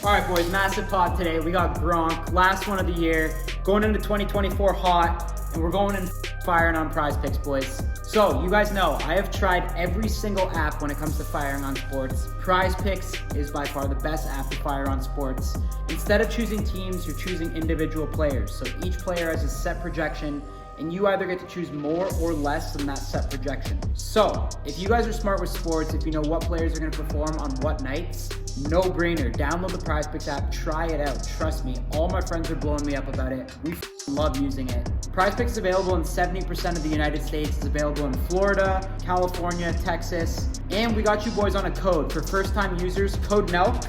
All right, boys, massive pod today. We got Gronk, last one of the year, going into 2024 hot, and we're going in firing on Prize Picks, boys. So, you guys know, I have tried every single app when it comes to firing on sports. Prize Picks is by far the best app to fire on sports. Instead of choosing teams, you're choosing individual players. So each player has a set projection, and you either get to choose more or less than that set projection. So, if you guys are smart with sports, if you know what players are going to perform on what nights, no brainer. Download the Prize Picks app, try it out. Trust me, all my friends are blowing me up about it. We love using it. Prize Picks is available in 70% of the United States. It's available in Florida, California, Texas, and we got you boys on a code. For first-time users, code NELK.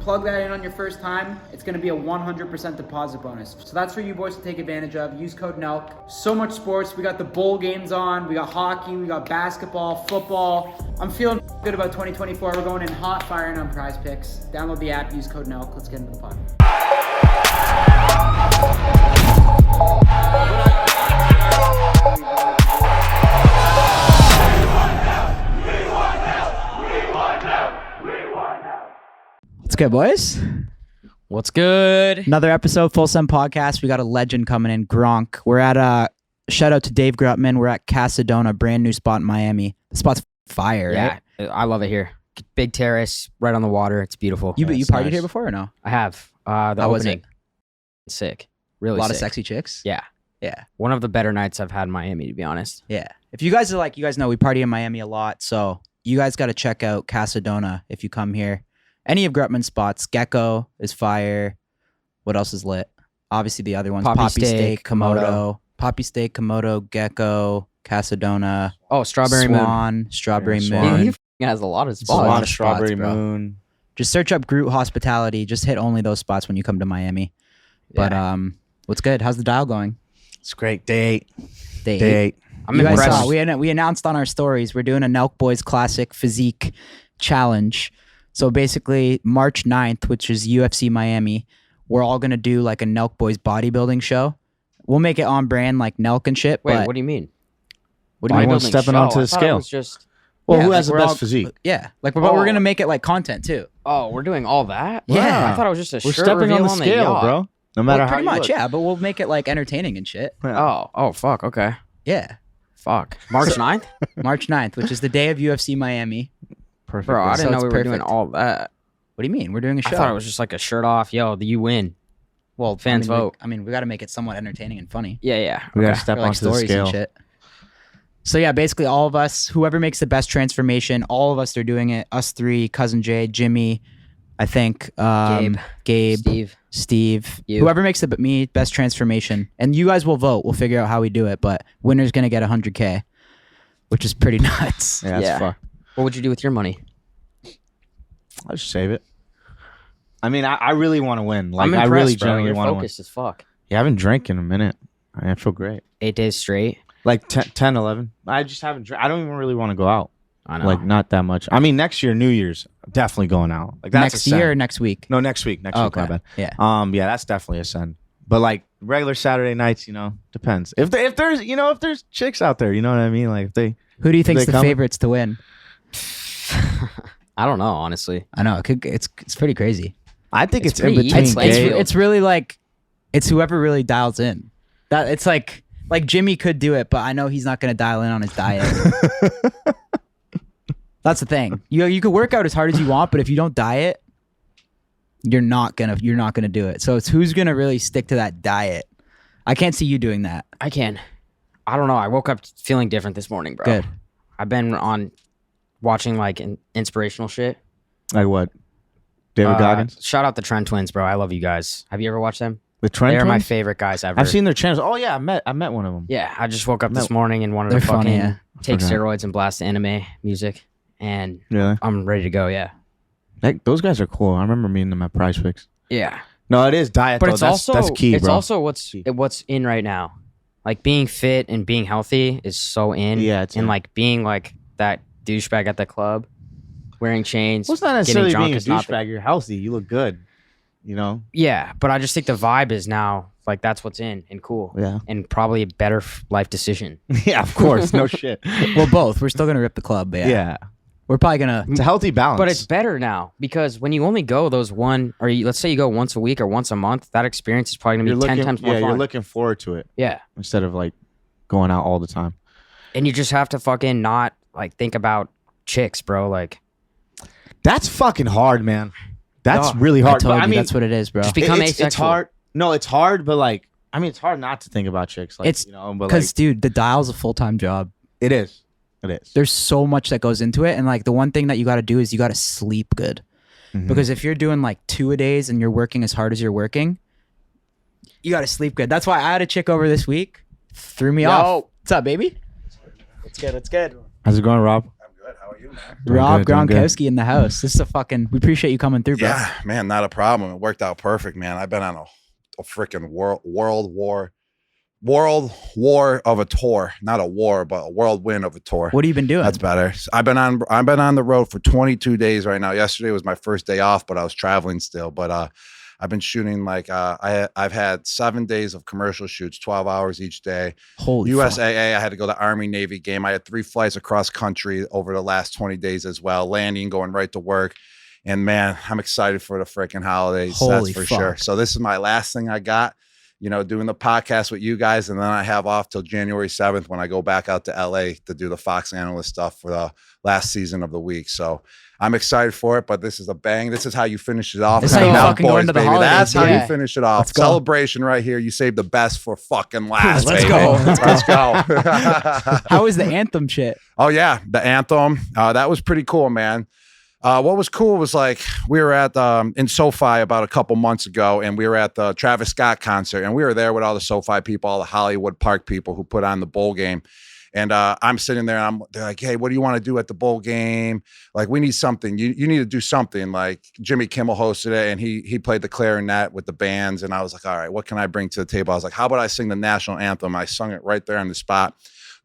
Plug that in on your first time. It's going to be a 100% deposit bonus. So that's for you boys to take advantage of. Use code NELK. So much sports. We got the bowl games on. We got hockey. We got basketball, football. I'm feeling good about 2024. We're going in hot firing on Prize Picks. Download the app. Use code NELK. Let's get into the pod. What's good, boys? What's good? Another episode, Full Send Podcast. We got a legend coming in, Gronk. We're at shout out to Dave Grutman. We're at Casadona, brand new spot in Miami. The spot's fire, right? Yeah, I love it here. Big terrace, right on the water. It's beautiful. You partied here before or no? I have. The How opening. was it? Sick. Really A lot sick. of sexy chicks? Yeah. Yeah. One of the better nights I've had in Miami, to be honest. Yeah. If you guys are like, you guys know we party in Miami a lot, so you guys got to check out Casadona if you come here. Any of Grutman's spots. Gecko is fire. What else is lit? Obviously the other ones. Poppy Steak, Komodo. Poppy Steak, Komodo, Gecko, Casadona. Oh, Strawberry Swan, Strawberry Swan. Moon. He has a lot of It's a spots. lot of spots, Strawberry bro. Moon. Just search up Groot Hospitality. Just hit only those spots when you come to Miami. But what's good? How's the dial going? It's great. Day Day 8. eight. I'm You guys impressed. saw, we announced on our stories we're doing a Nelk Boys Classic Physique Challenge. So basically March 9th, which is UFC Miami, we're all going to do like a Nelk Boys bodybuilding show. We'll make it on brand like Nelk and shit. Wait, but what do you mean? what do you mean? Bodybuilding stepping onto the I thought scale. It was just, Well, Yeah, who like has the we're best all- physique? Yeah. Like, but we're Oh. going to make it like content too. we're doing all that? Yeah. I thought it was just a We're shirt stepping reveal on the scale, yacht. bro. No matter Well, how pretty you much, look. yeah. But we'll make it like entertaining and shit. Oh, fuck. Okay. Yeah. Fuck. March 9th? March 9th, which is the day of UFC Miami. Perfect. Bro, I So didn't know it's we were doing perfect. all that. What do you mean? We're doing a show. I thought it was just like a shirt off. Yo, you win. Well, Fans vote. We got to make it somewhat entertaining and funny. Yeah. We gotta Okay. step For, like onto the stories scale. and shit. So yeah, basically all of us, whoever makes the best transformation, all of us are doing it. Us three, Cousin Jay, Jimmy, I think, Gabe, Steve, You. whoever makes the best transformation, and you guys will vote. We'll figure out how we do it, but winner's gonna get 100K, which is pretty nuts. Yeah, that's Yeah. fuck. What would you do with your money? I'll just save it. I mean, I really want to win. Like, I'm I impressed, really bro. genuinely You're want to win. focused as fuck. Yeah, I haven't drank in a minute. I feel great. 8 days straight. Like 10, 11. I just haven't drank. I don't even really want to go out. I know. Like, not that much. I mean, next year, New Year's, definitely going out. Like, that's Next a send. year or next week? No, next week. Next Oh, week, my okay. bad. Yeah. Yeah, that's definitely a send. But like regular Saturday nights, depends. If there's chicks out there, you know what I mean? Like if they Who do you think's they the come- favorites to win? I don't know, honestly. I know it's pretty crazy. I think It's it's in pretty between even. gay. It's really like it's whoever really dials in. That it's like Jimmy could do it, but I know he's not going to dial in on his diet. That's the thing. You could work out as hard as you want, but if you don't diet, you're not gonna do it. So it's who's gonna really stick to that diet. I can't see you doing that. I can. I don't know. I woke up feeling different this morning, bro. Good. I've been on watching like inspirational shit. Like what? David Goggins? Shout out the Trent Twins, bro. I love you guys. Have you ever watched them? The Trent They're my Twins? favorite guys ever. I've seen their channels. Oh yeah, I met one of them. Yeah, I just woke up No. this morning and wanted They're to fucking funny, yeah. take Forgot. steroids and blast the anime music, and Really? I'm ready to go. Yeah. Those guys are cool. I remember meeting them at Prize Picks. Yeah. No, it is diet. But though. it's that's also key, it's bro. also what's in right now. Like being fit and being healthy is so in. Yeah, it's and in. like being like that douchebag at the club, wearing chains. Well, it's not getting necessarily drunk being a is not the- douchebag. You're healthy. You look good. You know. Yeah, but I just think the vibe is now like that's what's in and cool. Yeah. And probably a better life decision. Yeah, of course. No shit. Well, both. We're still gonna rip the club, but yeah. Yeah. We're probably gonna. It's a healthy balance. But it's better now because when you only go those let's say you go once a week or once a month, that experience is probably gonna be 10 times more fun. You're looking forward to it. Yeah. Instead of like going out all the time. And you just have to fucking not like think about chicks, bro. Like that's fucking hard, man. That's No, really hard. I told But, you that's what it is, bro. just become it's asexual. hard. No, it's hard, but like, I mean, it's hard not to think about chicks. Like, It's but like, because, dude, the dial's a full-time job. it is. It is. There's so much that goes into it, and like the one thing that you got to do is you got to sleep good. Mhm. Because if you're doing like 2 a days and you're working as hard as you're working, you got to sleep good. That's why I had a chick over this week. Threw me off. What's up, baby? It's good. It's good. How's it going, Rob? I'm good. How are you, man? Rob doing good. Gronkowski in the house. This is we appreciate you coming through, bro. Yeah, man, not a problem. It worked out perfect, man. I've been on a freaking world war of a tour. Not a war, but a whirlwind of a tour. What have you been doing? That's better. I've been on the road for 22 days right now. Yesterday was my first day off, but I was traveling still. But I've been shooting like I've had 7 days of commercial shoots, 12 hours each day. Holy USAA, I had to go to Army Navy game. I had 3 flights across country over the last 20 days as well, landing, going right to work. And man, I'm excited for the freaking holidays. Holy that's for fuck. sure. So this is my last thing I got, doing the podcast with you guys. And then I have off till January 7th when I go back out to LA to do the Fox analyst stuff for the last season of the week. So I'm excited for it, but this is a bang. This is how you finish it off. This is how you fucking go into the holidays, That's how yeah. you finish it off. Let's go. Celebration right here. You saved the best for fucking last. Let's baby. go. Let's go. How was the anthem shit? Oh yeah, the anthem. That was pretty cool, man. What was cool was like we were at in SoFi about a couple months ago, and we were at the Travis Scott concert, and we were there with all the SoFi people, all the Hollywood Park people who put on the bowl game. And I'm sitting there, and they're like, "Hey, what do you want to do at the bowl game? Like, we need something. You need to do something." Like Jimmy Kimmel hosted it, and he played the clarinet with the bands. And I was like, "All right, what can I bring to the table?" I was like, "How about I sing the national anthem?" I sung it right there on the spot.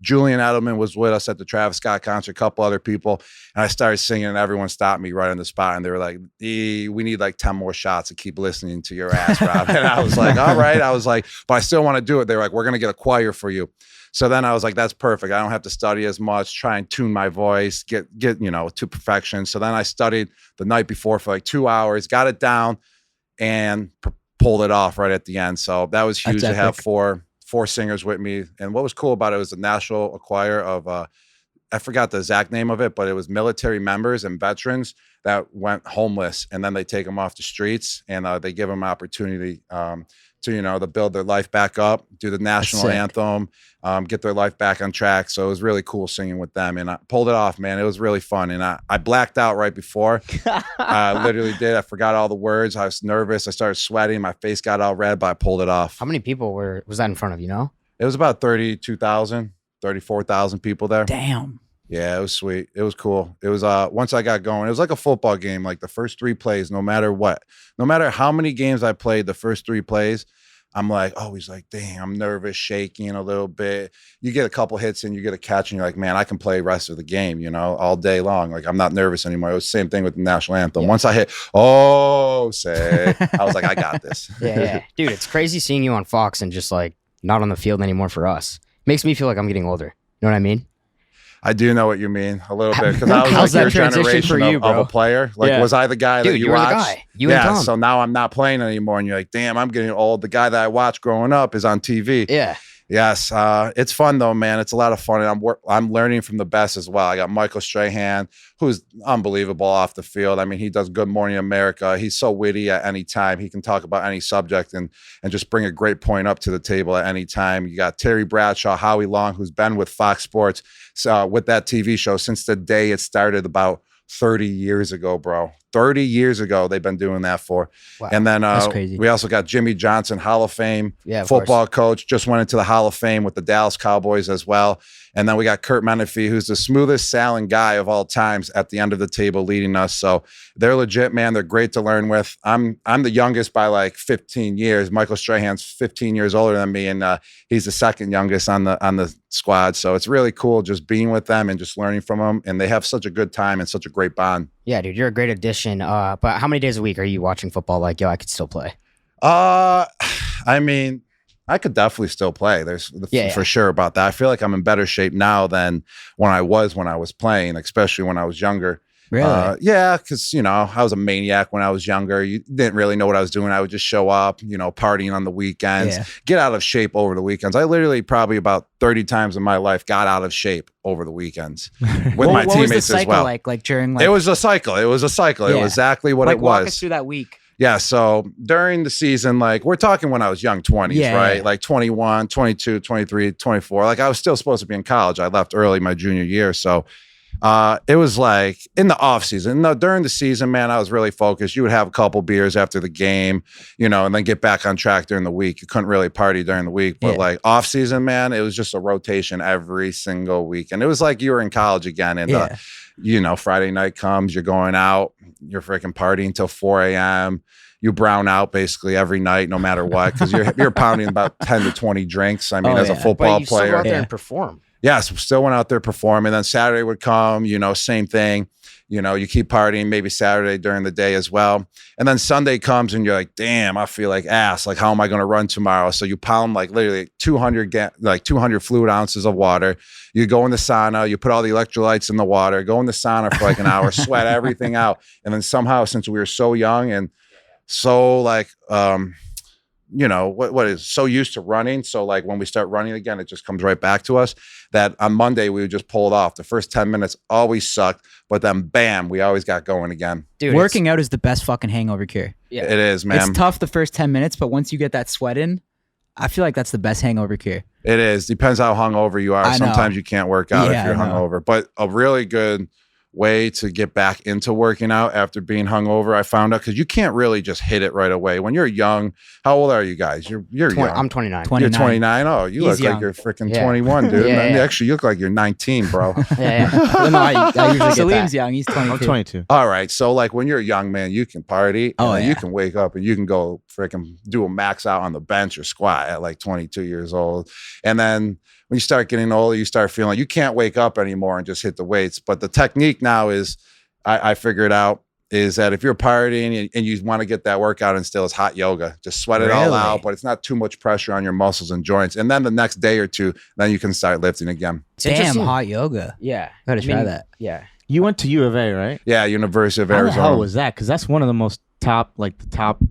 Julian Edelman was with us at the Travis Scott concert, a couple other people, and I started singing, and everyone stopped me right on the spot, and they were like, we need like 10 more shots to keep listening to your ass, Rob. And I was like, all right. I was like, but I still want to do it. They were like, we're going to get a choir for you. So then I was like, that's perfect. I don't have to study as much, try and tune my voice, get to perfection. So then I studied the night before for like 2 hours, got it down, and pulled it off right at the end. So that was huge to have four singers with me. And what was cool about it was the national choir of I forgot the exact name of it, but it was military members and veterans that went homeless, and then they take them off the streets, and they give them opportunity to build their life back up, do the national anthem, get their life back on track. So it was really cool singing with them, and I pulled it off, man. It was really fun, and I blacked out right before. I literally did. I forgot all the words. I was nervous. I started sweating. My face got all red, but I pulled it off. How many people was that in front of you, know? It was about 32,000, 34,000 people there. Damn. Yeah, it was sweet. It was cool. It was once I got going, it was like a football game. Like the first 3 plays, no matter how many games I played, the first 3 plays, I'm like, oh, he's like, dang, I'm nervous, shaking a little bit. You get a couple hits and you get a catch, and you're like, man, I can play the rest of the game, all day long. Like, I'm not nervous anymore. It was the same thing with the national anthem. Yeah. Once I hit, I was like, I got this. Yeah. Dude, it's crazy seeing you on Fox and just like not on the field anymore for us. Makes me feel like I'm getting older. You know what I mean? I do know what you mean a little bit, because I was How's like that your transition generation for you, of a bro? player. Like, Yeah. was I the guy Dude, that you were the watched? guy. You and Tom. So now I'm not playing anymore, and you're like, damn, I'm getting old. The guy that I watched growing up is on TV. Yeah. Yes, it's fun though, man. It's a lot of fun, and I'm learning from the best as well. I got Michael Strahan, who's unbelievable off the field. I mean, he does Good Morning America. He's so witty at any time. He can talk about any subject and just bring a great point up to the table at any time. You got Terry Bradshaw, Howie Long, who's been with Fox Sports with that TV show since the day it started about 30 years ago, bro. 30 years ago, they've been doing that for. Wow. And then That's crazy. we also got Jimmy Johnson, Hall of Fame of football coach, just went into the Hall of Fame with the Dallas Cowboys as well. And then we got Kurt Menefee, who's the smoothest sailing guy of all times at the end of the table leading us. So they're legit, man. They're great to learn with. I'm the youngest by like 15 years. Michael Strahan's 15 years older than me, and he's the second youngest on the squad. So it's really cool just being with them and just learning from them. And they have such a good time and such a great bond. Yeah, dude, you're a great addition. But how many days a week are you watching football? Like, yo, I could still play. I mean, I could definitely still play. There's Yeah, for sure about that. I feel like I'm in better shape now than when I was playing, especially when I was younger. Really? Yeah, because I was a maniac when I was younger. You didn't really know what I was doing. I would just show up, partying on the weekends, get out of shape over the weekends. I literally probably about 30 times in my life got out of shape over the weekends with my teammates what was the cycle as well. Like during it was a cycle. It was exactly what it was. Walk us through that week. Yeah, so during the season, like we're talking when I was young, 20s, right? Like 21, 22, 23, 24. Like I was still supposed to be in college. I left early my junior year. So it was like in the off season. No, during the season, man, I was really focused. You would have a couple beers after the game, and then get back on track during the week. You couldn't really party during the week, but like off season, man, it was just a rotation every single week. And it was like you were in college again. And Friday night comes, you're going out, you're freaking partying till 4 a.m. You brown out basically every night, no matter what, because you're pounding about 10 to 20 drinks. I mean, as a football but you player, still go out there and perform. Yes, still went out there performing. Then Saturday would come, same thing. You keep partying, maybe Saturday during the day as well. And then Sunday comes and you're like, damn, I feel like ass. Like, how am I going to run tomorrow? So you pound like literally 200 fluid ounces of water. You go in the sauna, you put all the electrolytes in the water, go in the sauna for like an hour, sweat everything out. And then somehow, since we were so young and so like, what is so used to running. So like when we start running again, it just comes right back to us that on Monday we would just pull it off. The first 10 minutes always sucked, but then bam, we always got going again. Dude, working out is the best fucking hangover cure. Yeah, it is, man. It's tough the first 10 minutes, but once you get that sweat in, I feel like that's the best hangover cure. It is. Depends how hungover you are. Sometimes you can't work out if you're hungover, but a really good way to get back into working out after being hungover, I found out, because you can't really just hit it right away. When you're young, how old are you guys? You're young. I'm 29. You're 29. Oh, you look like you're freaking 21, dude. Actually, you look like you're 19, bro. No, I usually get Salim's that. young. He's 22. I'm 22. All right. So like when you're young, man, you can party. You can wake up and you can go freaking do a max out on the bench or squat at like 22 years old. And then when you start getting older, you start feeling like you can't wake up anymore and just hit the weights. But the technique now is, I figured out, is that if you're partying and you want to get that workout in still, it's hot yoga. Just sweat it all out, but it's not too much pressure on your muscles and joints. And then the next day or two, then you can start lifting again. Damn, hot yoga. Yeah. Gotta try that. Yeah. You went to U of A, right? Yeah, University of How Arizona. the hell was that? Because that's one of the most top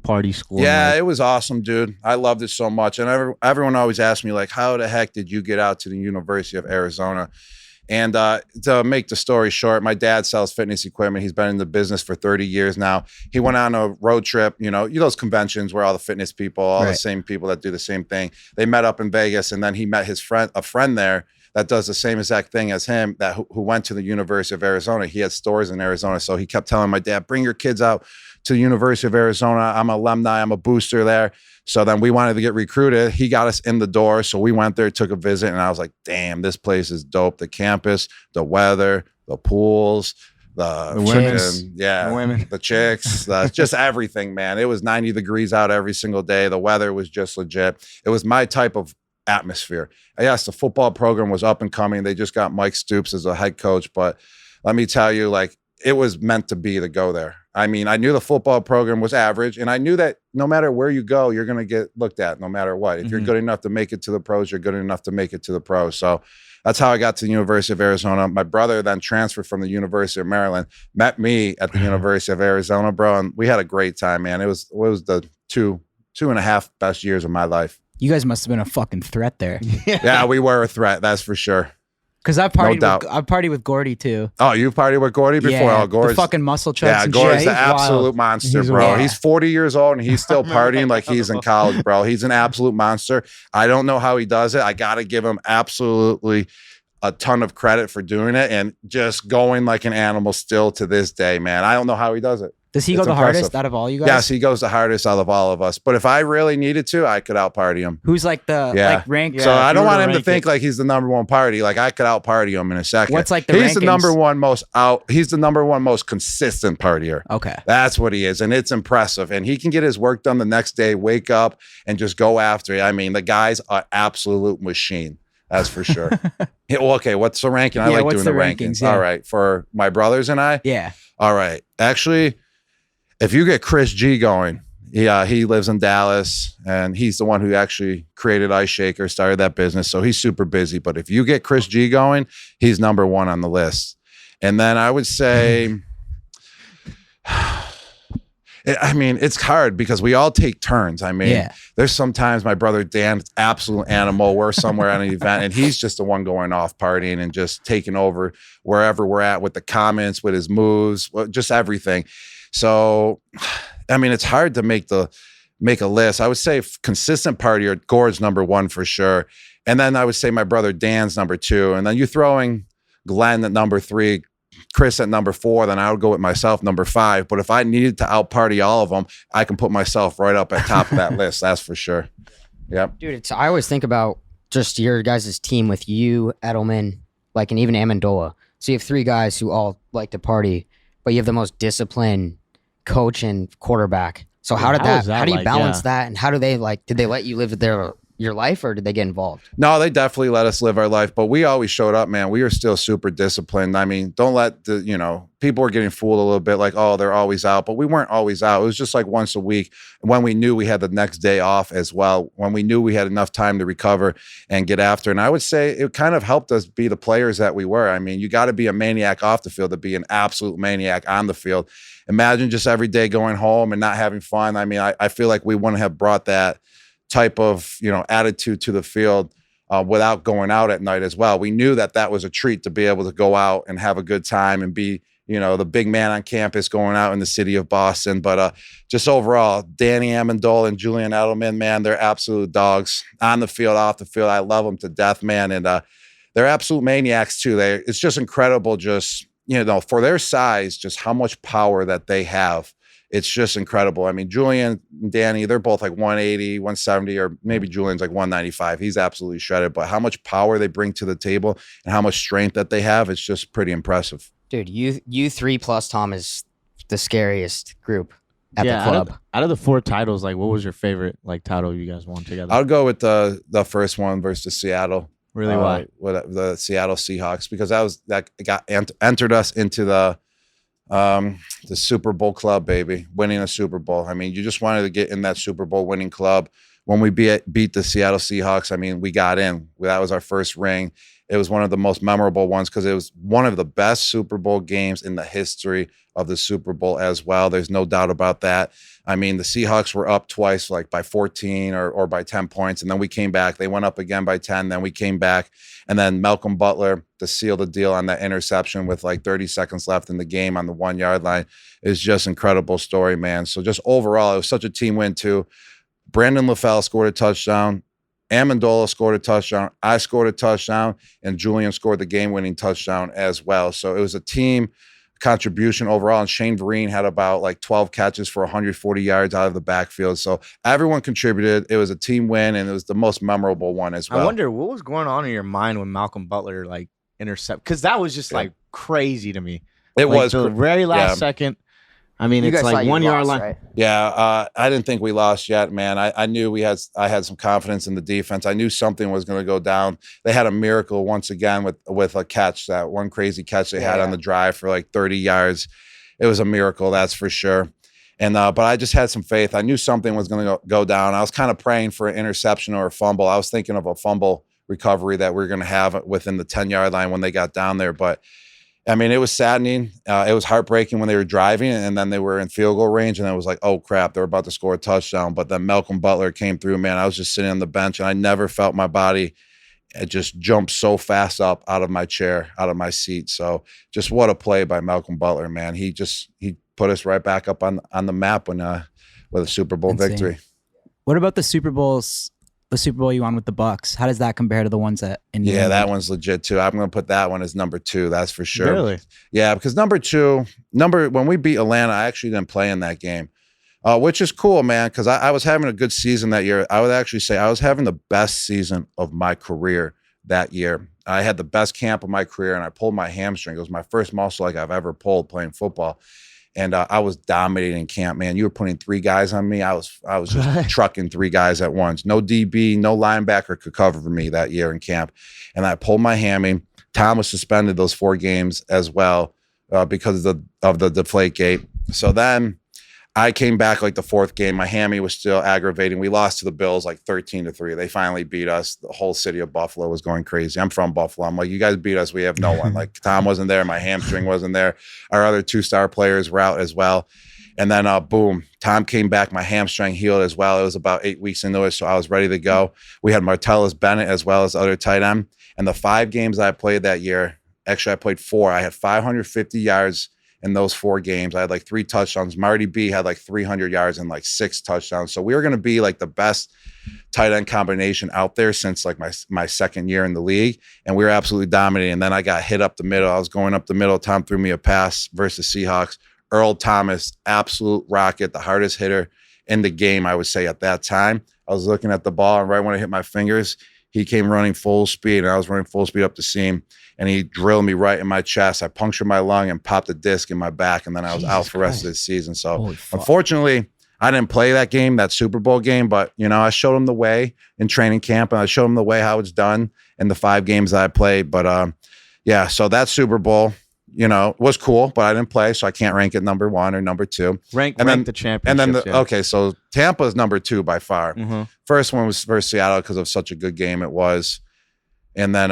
party schools. Yeah, it was awesome, dude. I loved it so much. And everyone always asked me, like, how the heck did you get out to the University of Arizona? And to make the story short, my dad sells fitness equipment. He's been in the business for 30 years now. He went on a road trip, those conventions where all the fitness people, all the same people that do the same thing. They met up in Vegas, and then he met a friend there that does the same exact thing as him, who went to the University of Arizona. He had stores in Arizona. So he kept telling my dad, bring your kids out to the University of Arizona. I'm an alumni. I'm a booster there. So then we wanted to get recruited. He got us in the door. So we went there, took a visit, and I was like, damn, this place is dope. The campus, the weather, the pools, the women, the chicks, just everything, man. It was 90 degrees out every single day. The weather was just legit. It was my type of atmosphere. Yes, the football program was up and coming. They just got Mike Stoops as a head coach, but let me tell you, like, it was meant to be to go there. I mean, I knew the football program was average, and I knew that no matter where you go, you're going to get looked at no matter what. If you're good enough to make it to the pros, you're good enough to make it to the pros. So that's how I got to the University of Arizona. My brother then transferred from the University of Maryland, met me at the University of Arizona, bro, and we had a great time, man. It was the two and a half best years of my life. You guys must have been a fucking threat there. Yeah, we were a threat, that's for sure. Because I've partied with Gordy too. Oh, you've partied with Gordy before? Yeah, oh, Gordy's the fucking muscle trucks. Yeah, and Gordy's shit. the absolute monster, bro. He's 40 years old and he's still partying like he's in college, bro. He's an absolute monster. I don't know how he does it. I got to give him absolutely a ton of credit for doing it and just going like an animal still to this day, man. I don't know how he does it. Does he go the hardest out of all you guys? Yes, he goes the hardest out of all of us. But if I really needed to, I could out party him. Who's like the rank? So I don't want him to think like he's the number one party. Like I could out party him in a second. What's like the He's rankings? He's the number one most consistent partier. Okay. That's what he is. And it's impressive. And he can get his work done the next day, wake up and just go after it. I mean, the guy's an absolute machine. That's for sure. Okay, what's the ranking? I like doing the rankings. Yeah. All right. For my brothers and I? Yeah. All right. Actually, if you get Chris G going, He lives in Dallas, and he's the one who actually created Ice Shaker, started that business. So he's super busy. But if you get Chris G going, he's number one on the list. And then I would say, I mean, it's hard because we all take turns. I mean, there's sometimes my brother Dan, absolute animal. We're somewhere at an event, and he's just the one going off partying and just taking over wherever we're at with the comments, with his moves, just everything. So, I mean, it's hard to make a list. I would say consistent partier, Gord's number one for sure. And then I would say my brother Dan's number two. And then you're throwing Glenn at number three, Chris at number four, then I would go with myself number five. But if I needed to out party all of them, I can put myself right up at top of that list. That's for sure. Yep. Dude, I always think about just your guys' team with you, Edelman, like, and even Amendola. So you have three guys who all like to party, but you have the most disciplined coach and quarterback. So how do you balance that? And how do they, like, did they let you live your life, or did they get involved? No, they definitely let us live our life, but we always showed up, man. We were still super disciplined. I mean, don't let people were getting fooled a little bit, like, oh, they're always out, but we weren't always out. It was just like once a week when we knew we had the next day off as well, when we knew we had enough time to recover and get after. And I would say it kind of helped us be the players that we were. I mean, you got to be a maniac off the field to be an absolute maniac on the field. Imagine just every day going home and not having fun. I mean, I feel like we wouldn't have brought that type of attitude to the field without going out at night as well. We knew that was a treat to be able to go out and have a good time and be the big man on campus going out in the city of Boston. But just overall, Danny Amendola and Julian Edelman, man, they're absolute dogs on the field, off the field. I love them to death, man. And they're absolute maniacs too. It's just incredible, just for their size, just how much power that they have. It's just incredible. I mean, Julian and Danny, they're both like 180, 170, or maybe Julian's like 195. He's absolutely shredded. But how much power they bring to the table and how much strength that they have, it's just pretty impressive. Dude, you three plus Tom is the scariest group at the club. Out of the four titles, like, what was your favorite title you guys won together? I'll go with the first one versus Seattle. Really, why? With the Seattle Seahawks, because entered us into the Super Bowl club, baby, winning a Super Bowl. I mean, you just wanted to get in that Super Bowl winning club. When we beat the Seattle Seahawks, I mean, we got in. That was our first ring. It was one of the most memorable ones because it was one of the best Super Bowl games in the history of the Super Bowl as well. There's no doubt about that. I mean, the Seahawks were up twice, like by 14 or by 10 points, and then we came back. They went up again by 10, then we came back. And then Malcolm Butler to seal the deal on that interception with like 30 seconds left in the game on the 1 yard line is just incredible story, man. So just overall, it was such a team win too. Brandon LaFell scored a touchdown. Amendola scored a touchdown. I scored a touchdown, and Julian scored the game-winning touchdown as well. So it was a team contribution overall, and Shane Vereen had about like 12 catches for 140 yards out of the backfield. So everyone contributed. It was a team win, and it was the most memorable one as well. I wonder what was going on in your mind when Malcolm Butler intercept, because that was just crazy to me. It was the very last second. I mean, it's like 1 yard line. Right? Yeah, I didn't think we lost yet, man. I knew I had some confidence in the defense. I knew something was going to go down. They had a miracle once again with a catch, that one crazy catch they had on the drive for like 30 yards. It was a miracle, that's for sure. And but I just had some faith. I knew something was going to go down. I was kind of praying for an interception or a fumble. I was thinking of a fumble recovery that we were going to have within the 10-yard line when they got down there, but I mean, it was saddening. It was heartbreaking when they were driving, and then they were in field goal range, and it was like, oh, crap, they're about to score a touchdown. But then Malcolm Butler came through, man. I was just sitting on the bench, and I never felt my body. It just jumped so fast up out of my chair, out of my seat. So just what a play by Malcolm Butler, man. He put us right back up on the map with a Super Bowl victory. What about the Super Bowls? The Super Bowl you won with the Bucks. How does that compare to the ones that in New England? That one's legit too. I'm going to put that one as number 2. That's for sure. Really? Yeah, because number 2, when we beat Atlanta, I actually didn't play in that game, which is cool, man, because I was having a good season that year. I would actually say I was having the best season of my career that year. I had the best camp of my career, and I pulled my hamstring. It was my first muscle I've ever pulled playing football. And I was dominating camp, man. You were putting 3 guys on me. I was just trucking 3 guys at once. No DB, no linebacker could cover for me that year in camp. And I pulled my hammy. Tom was suspended those 4 games as well because of the Deflategate. So then I came back like the fourth game. My hammy was still aggravating. We lost to the Bills like 13-3. They finally beat us. The whole city of Buffalo was going crazy. I'm from Buffalo. I'm like, you guys beat us. We have no one. Like Tom wasn't there. My hamstring wasn't there. Our other 2-star players were out as well. And then boom, Tom came back. My hamstring healed as well. It was about 8 weeks into it, so I was ready to go. We had Martellus Bennett as well as the other tight end. And the 5 games I played that year, actually I played 4. I had 550 yards in those 4 games. I had like 3 touchdowns. Marty B had like 300 yards and like 6 touchdowns. So we were going to be like the best tight end combination out there since like my second year in the league. And we were absolutely dominating. And then I got hit up the middle. I was going up the middle. Tom threw me a pass versus Seahawks. Earl Thomas, absolute rocket, the hardest hitter in the game, I would say at that time. I was looking at the ball, and right when I hit my fingers, he came running full speed, and I was running full speed up the seam, and he drilled me right in my chest. I punctured my lung and popped a disc in my back, and then I was out for the rest of the season. So unfortunately, I didn't play that game, that Super Bowl game, but, you know, I showed him the way in training camp, and I showed him the way how it's done in the 5 games that I played. But, yeah, so that Super Bowl, you know, was cool, but I didn't play, so I can't rank it number 1 or number 2. Rank the championship. And then, okay, so Tampa is number 2 by far. Mm-hmm. First one was versus Seattle because of such a good game it was. And then,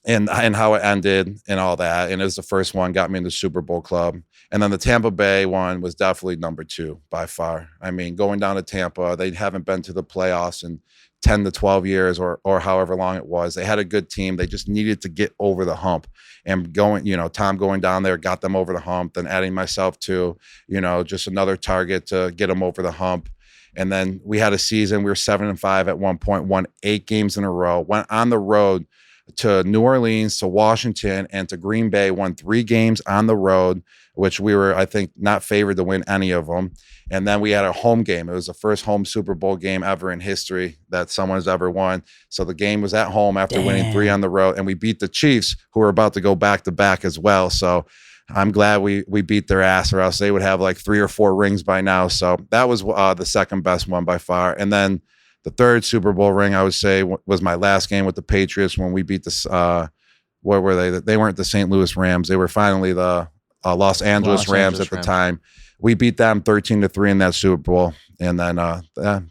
and how it ended and all that. And it was the first one, got me in the Super Bowl club. And then the Tampa Bay one was definitely number 2 by far. I mean, going down to Tampa, they haven't been to the playoffs in 10 to 12 years or however long it was. They had a good team. They just needed to get over the hump. And going, you know, Tom going down there got them over the hump, then adding myself to, you know, just another target to get them over the hump. And then we had a season, we were 7-5 at one point, won 8 games in a row, went on the road to New Orleans, to Washington, and to Green Bay, won 3 games on the road, which we were, I think, not favored to win any of them. And then we had a home game. It was the first home Super Bowl game ever in history that someone's ever won. So the game was at home after winning 3 on the road, and we beat the Chiefs, who were about to go back-to-back as well. So I'm glad we beat their ass, or else they would have like 3 or 4 rings by now. So that was the second best one by far. And then the third Super Bowl ring, I would say, was my last game with the Patriots when we beat the where were they? They weren't the St. Louis Rams. They were finally the Los Angeles Rams at the time. We beat them 13-3 in that Super Bowl. And then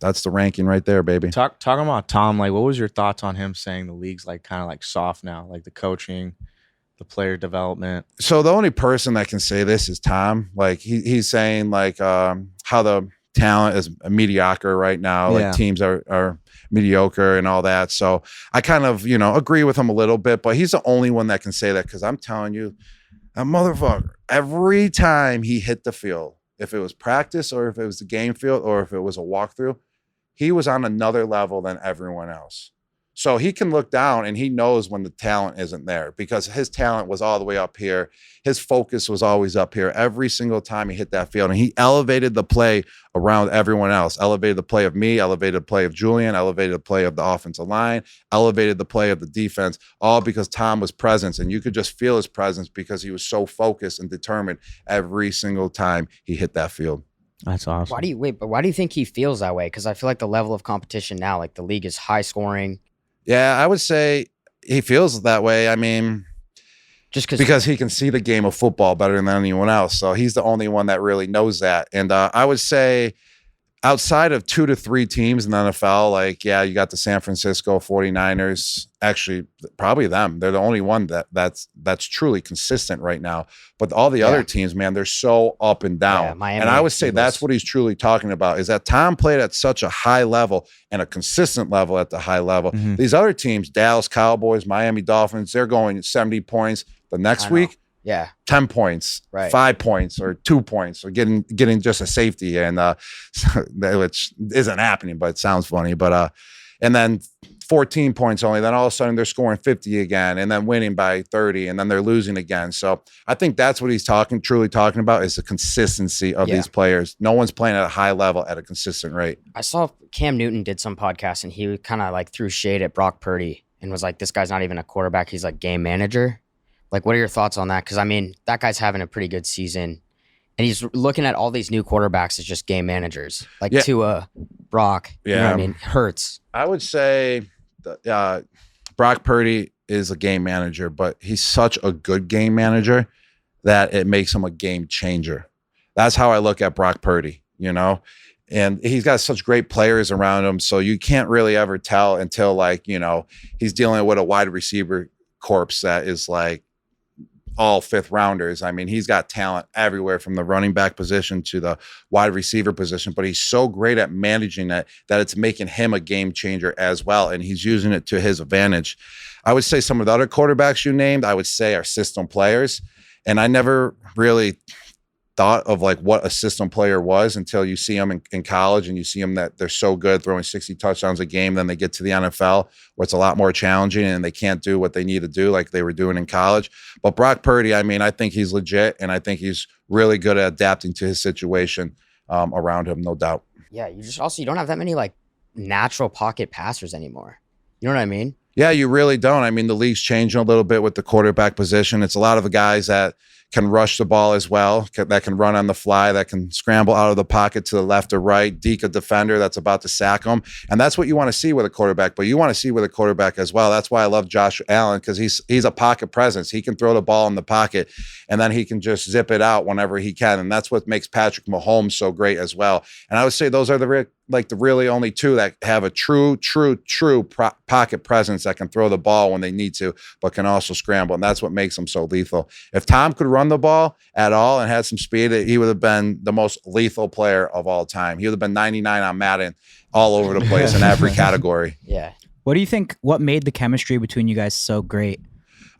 that's the ranking right there, baby. Talking about Tom, like, what was your thoughts on him saying the league's like kind of like soft now, like the coaching, the player development? So the only person that can say this is Tom. Like he's saying like how the talent is mediocre right now. Like teams are mediocre and all that. So I kind of, you know, agree with him a little bit, but he's the only one that can say that, because I'm telling you, that motherfucker, every time he hit the field, if it was practice or if it was the game field or if it was a walkthrough, he was on another level than everyone else. So he can look down and he knows when the talent isn't there, because his talent was all the way up here. His focus was always up here every single time he hit that field. And he elevated the play around everyone else, elevated the play of me, elevated the play of Julian, elevated the play of the offensive line, elevated the play of the defense, all because Tom was present. And you could just feel his presence because he was so focused and determined every single time he hit that field. That's awesome. Why do you think he feels that way? Because I feel like the level of competition now, like the league is high scoring. Yeah, I would say he feels that way. I mean, just because he can see the game of football better than anyone else. So he's the only one that really knows that. And I would say outside of 2 to 3 teams in the NFL, like, yeah, you got the San Francisco 49ers. Actually, probably them. They're the only one that's truly consistent right now. But all the other teams, man, they're so up and down. Yeah, Miami, and I would say Eagles. that's what he's truly talking about, is that Tom played at such a high level and a consistent level at the high level. Mm-hmm. These other teams, Dallas Cowboys, Miami Dolphins, they're going 70 points. The next week, 10 points, 5 points, or 2 points, or getting just a safety, and which isn't happening, but it sounds funny. But and then 14 points only. Then all of a sudden they're scoring 50 again, and then winning by 30, and then they're losing again. So I think that's what he's truly talking about, is the consistency of these players. No one's playing at a high level at a consistent rate. I saw Cam Newton did some podcast, and he kind of like threw shade at Brock Purdy and was like, "This guy's not even a quarterback; he's like game manager." Like, what are your thoughts on that? Because, I mean, that guy's having a pretty good season. And he's looking at all these new quarterbacks as just game managers. Like Tua, Brock, you know what I mean? Hurts. I would say that, Brock Purdy is a game manager, but he's such a good game manager that it makes him a game changer. That's how I look at Brock Purdy, you know? And he's got such great players around him. So you can't really ever tell until, like, you know, he's dealing with a wide receiver corpse that is like all fifth rounders. I mean, he's got talent everywhere from the running back position to the wide receiver position, but he's so great at managing it that it's making him a game changer as well. And he's using it to his advantage. I would say some of the other quarterbacks you named, I would say are system players. And I never really thought of like what a system player was until you see them in college, and you see them that they're so good throwing 60 touchdowns a game. Then they get to the NFL where it's a lot more challenging and they can't do what they need to do like they were doing in college. But Brock Purdy, I mean, I think he's legit, and I think he's really good at adapting to his situation around him, no doubt. Yeah, you don't have that many like natural pocket passers anymore. You know what I mean? Yeah, you really don't. I mean, the league's changing a little bit with the quarterback position. It's a lot of the guys that can rush the ball as well, that can run on the fly, that can scramble out of the pocket to the left or right, deke a defender that's about to sack them. And that's what you want to see with a quarterback, but you want to see with a quarterback as well. That's why I love Josh Allen, because he's a pocket presence. He can throw the ball in the pocket, and then he can just zip it out whenever he can. And that's what makes Patrick Mahomes so great as well. And I would say those are the really only two that have a true pocket presence that can throw the ball when they need to, but can also scramble. And that's what makes them so lethal. If Tom could run the ball at all and had some speed, he would have been the most lethal player of all time. He would have been 99 on Madden all over the place in every category. Yeah. What do you think? What made the chemistry between you guys so great?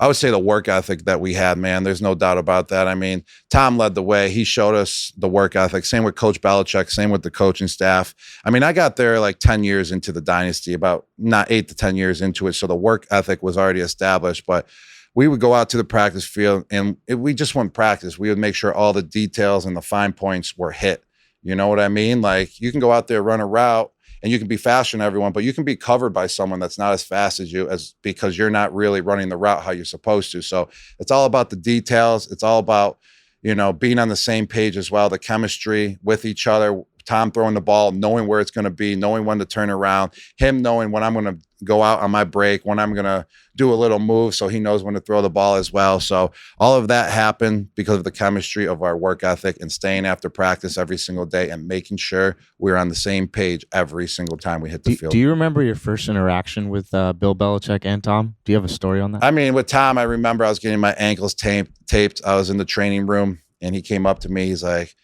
I would say the work ethic that we had, man. There's no doubt about that. I mean, Tom led the way. He showed us the work ethic. Same with Coach Belichick, same with the coaching staff. I mean, I got there like 10 years into the dynasty, about not 8 to 10 years into it. So the work ethic was already established, but we would go out to the practice field, and we just wouldn't practice. We would make sure all the details and the fine points were hit. You know what I mean? Like, you can go out there, run a route, and you can be faster than everyone, but you can be covered by someone that's not as fast as you, as because you're not really running the route how you're supposed to. So it's all about the details. It's all about, you know, being on the same page as well, the chemistry with each other. Tom throwing the ball, knowing where it's going to be, knowing when to turn around, him knowing when I'm going to go out on my break, when I'm going to do a little move, so he knows when to throw the ball as well. So all of that happened because of the chemistry of our work ethic and staying after practice every single day and making sure we're on the same page every single time we hit the field. Do you remember your first interaction with Bill Belichick and Tom? Do you have a story on that? I mean, with Tom, I remember I was getting my ankles taped. I was in the training room, and he came up to me. He's like,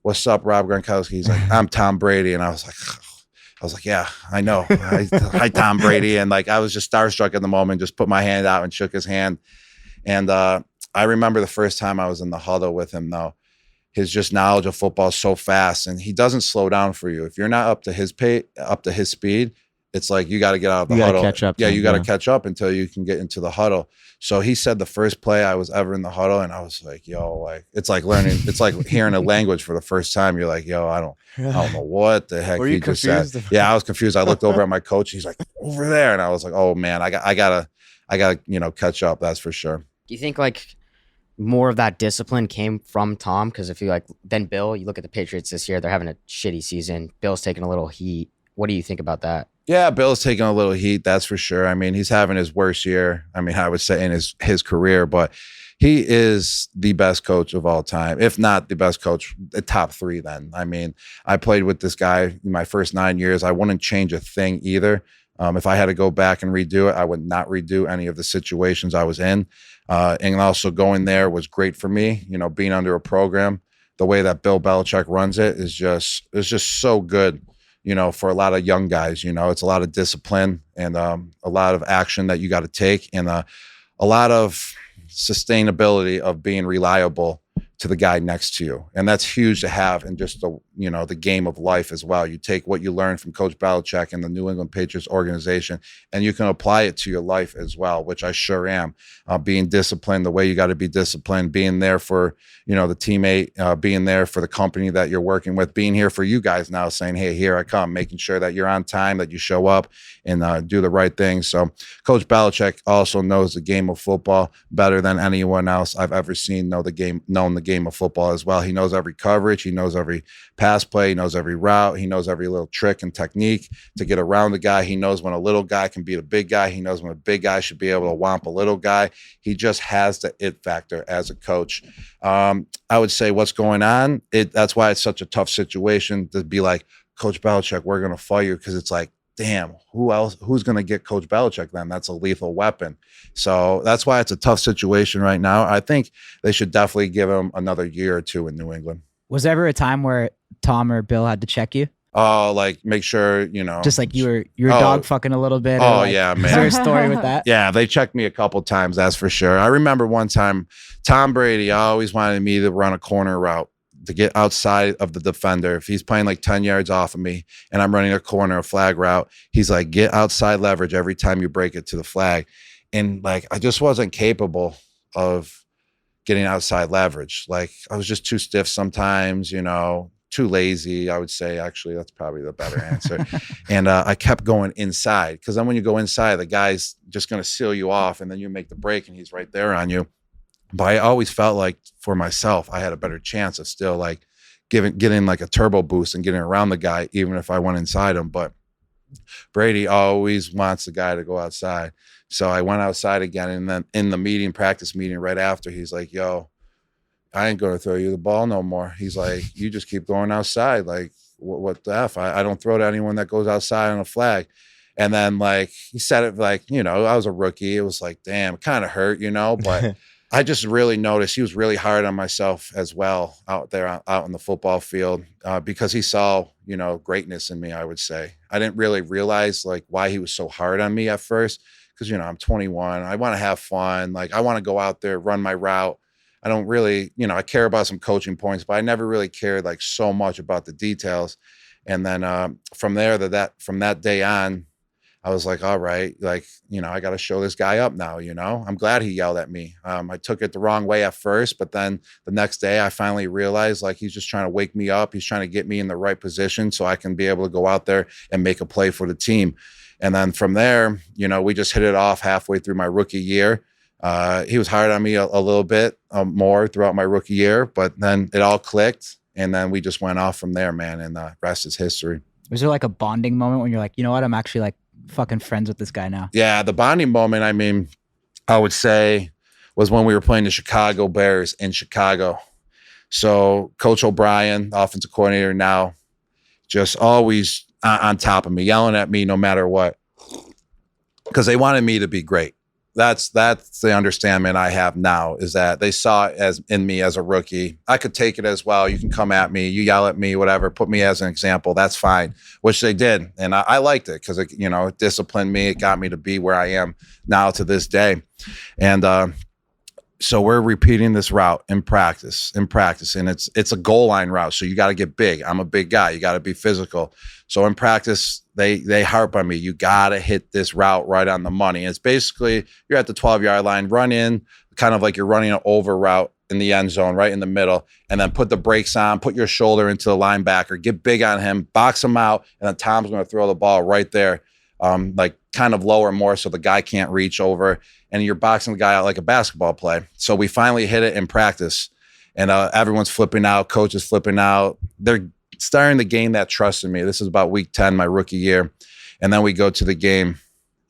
"What's up, Rob Gronkowski?" He's like, "I'm Tom Brady." And I was like, "Yeah, I know. Hi, Tom Brady." And like, I was just starstruck at the moment, just put my hand out and shook his hand. And I remember the first time I was in the huddle with him, though, his just knowledge of football is so fast, and he doesn't slow down for you. If you're not up to his speed, it's like you got to get out of the huddle. Catch up. Yeah, you got to catch up until you can get into the huddle. So he said the first play I was ever in the huddle, and I was like, "Yo, like it's like learning, it's like hearing a language for the first time." You're like, "Yo, I don't know what the heck he just said." Yeah, I was confused. I looked over at my coach. He's like, "Over there," and I was like, "Oh man, I gotta, catch up. That's for sure." Do you think like more of that discipline came from Tom? Because if you like, then Bill, you look at the Patriots this year, they're having a shitty season. Bill's taking a little heat. What do you think about that? Yeah, Bill's taking a little heat, that's for sure. I mean, he's having his worst year, I would say, in his career, but he is the best coach of all time, if not the best coach, the top 3 then. I mean, I played with this guy in my first 9 years. I wouldn't change a thing either. If I had to go back and redo it, I would not redo any of the situations I was in. And also going there was great for me, you know, being under a program. The way that Bill Belichick runs it is just so good. You know, for a lot of young guys, you know, it's a lot of discipline and a lot of action that you got to take, and a lot of sustainability of being reliable to the guy next to you. And that's huge to have in just the game of life as well. You take what you learn from Coach Belichick and the New England Patriots organization, and you can apply it to your life as well, which I sure am. Being disciplined the way you got to be disciplined, being there for, the teammate, being there for the company that you're working with, being here for you guys now, saying, "Hey, here I come," making sure that you're on time, that you show up and do the right thing. So Coach Belichick also knows the game of football better than anyone else I've ever seen known the game game of football as well. He knows every coverage. He knows every pass play. He knows every route. He knows every little trick and technique to get around the guy. He knows when a little guy can beat a big guy. He knows when a big guy should be able to whomp a little guy. He just has the it factor as a coach. I would say what's going on, that's why it's such a tough situation to be like, Coach Belichick, we're going to fire you, because it's like, damn, who's going to get Coach Belichick then? That's a lethal weapon. So that's why it's a tough situation right now. I think they should definitely give him another year or two in New England. Was there ever a time where Tom or Bill had to check you? Oh, like make sure, just like you were dog fucking a little bit. Oh, like, yeah, man. Is there a story with that? Yeah, they checked me a couple times, that's for sure. I remember one time, Tom Brady always wanted me to run a corner route to get outside of the defender. If he's playing like 10 yards off of me and I'm running a corner, a flag route, he's like, get outside leverage every time you break it to the flag. And like, I just wasn't capable of getting outside leverage. Like, I was just too stiff sometimes, too lazy, I would say. Actually, that's probably the better answer. And I kept going inside, because then when you go inside, the guy's just going to seal you off, and then you make the break and he's right there on you. But I always felt like for myself, I had a better chance of still like getting like a turbo boost and getting around the guy, even if I went inside him. But Brady always wants the guy to go outside. So I went outside again. And then in the practice meeting right after, he's like, yo, I ain't going to throw you the ball no more. He's like, you just keep going outside. Like, what the F? I don't throw to anyone that goes outside on a flag. And then like, he said it like, I was a rookie. It was like, damn, it kind of hurt, but I just really noticed he was really hard on myself as well out there, out in the football field, because he saw, greatness in me, I would say. I didn't really realize like why he was so hard on me at first, because, I'm 21. I want to have fun. Like, I want to go out there, run my route. I don't really, I care about some coaching points, but I never really cared like so much about the details. And then from that day on, I was like, all right, like, I got to show this guy up now, I'm glad he yelled at me. I took it the wrong way at first, but then the next day I finally realized like he's just trying to wake me up. He's trying to get me in the right position so I can be able to go out there and make a play for the team. And then from there, we just hit it off halfway through my rookie year. He was hard on me a little bit more throughout my rookie year, but then it all clicked. And then we just went off from there, man. And the rest is history. Was there like a bonding moment when you're like, you know what, I'm actually like fucking friends with this guy now? Yeah, the bonding moment, I would say was when we were playing the Chicago Bears in Chicago. So Coach O'Brien, offensive coordinator now, just always on top of me, yelling at me no matter what, because they wanted me to be great. That's the understanding I have now, is that they saw it in me as a rookie. I could take it as well. You can come at me, you yell at me, whatever, put me as an example. That's fine, which they did. And I liked it because, it disciplined me. It got me to be where I am now to this day. And so we're repeating this route in practice. And it's a goal line route. So you got to get big. I'm a big guy. You got to be physical. So in practice, they harp on me. You got to hit this route right on the money. It's basically, you're at the 12-yard line, run in, kind of like you're running an over route in the end zone, right in the middle, and then put the brakes on, put your shoulder into the linebacker, get big on him, box him out, and then Tom's going to throw the ball right there, like kind of lower more so the guy can't reach over, and you're boxing the guy out like a basketball play. So we finally hit it in practice, and everyone's flipping out, coach is flipping out. They're starting to gain that trust in me. This is about week 10, my rookie year. And then we go to the game,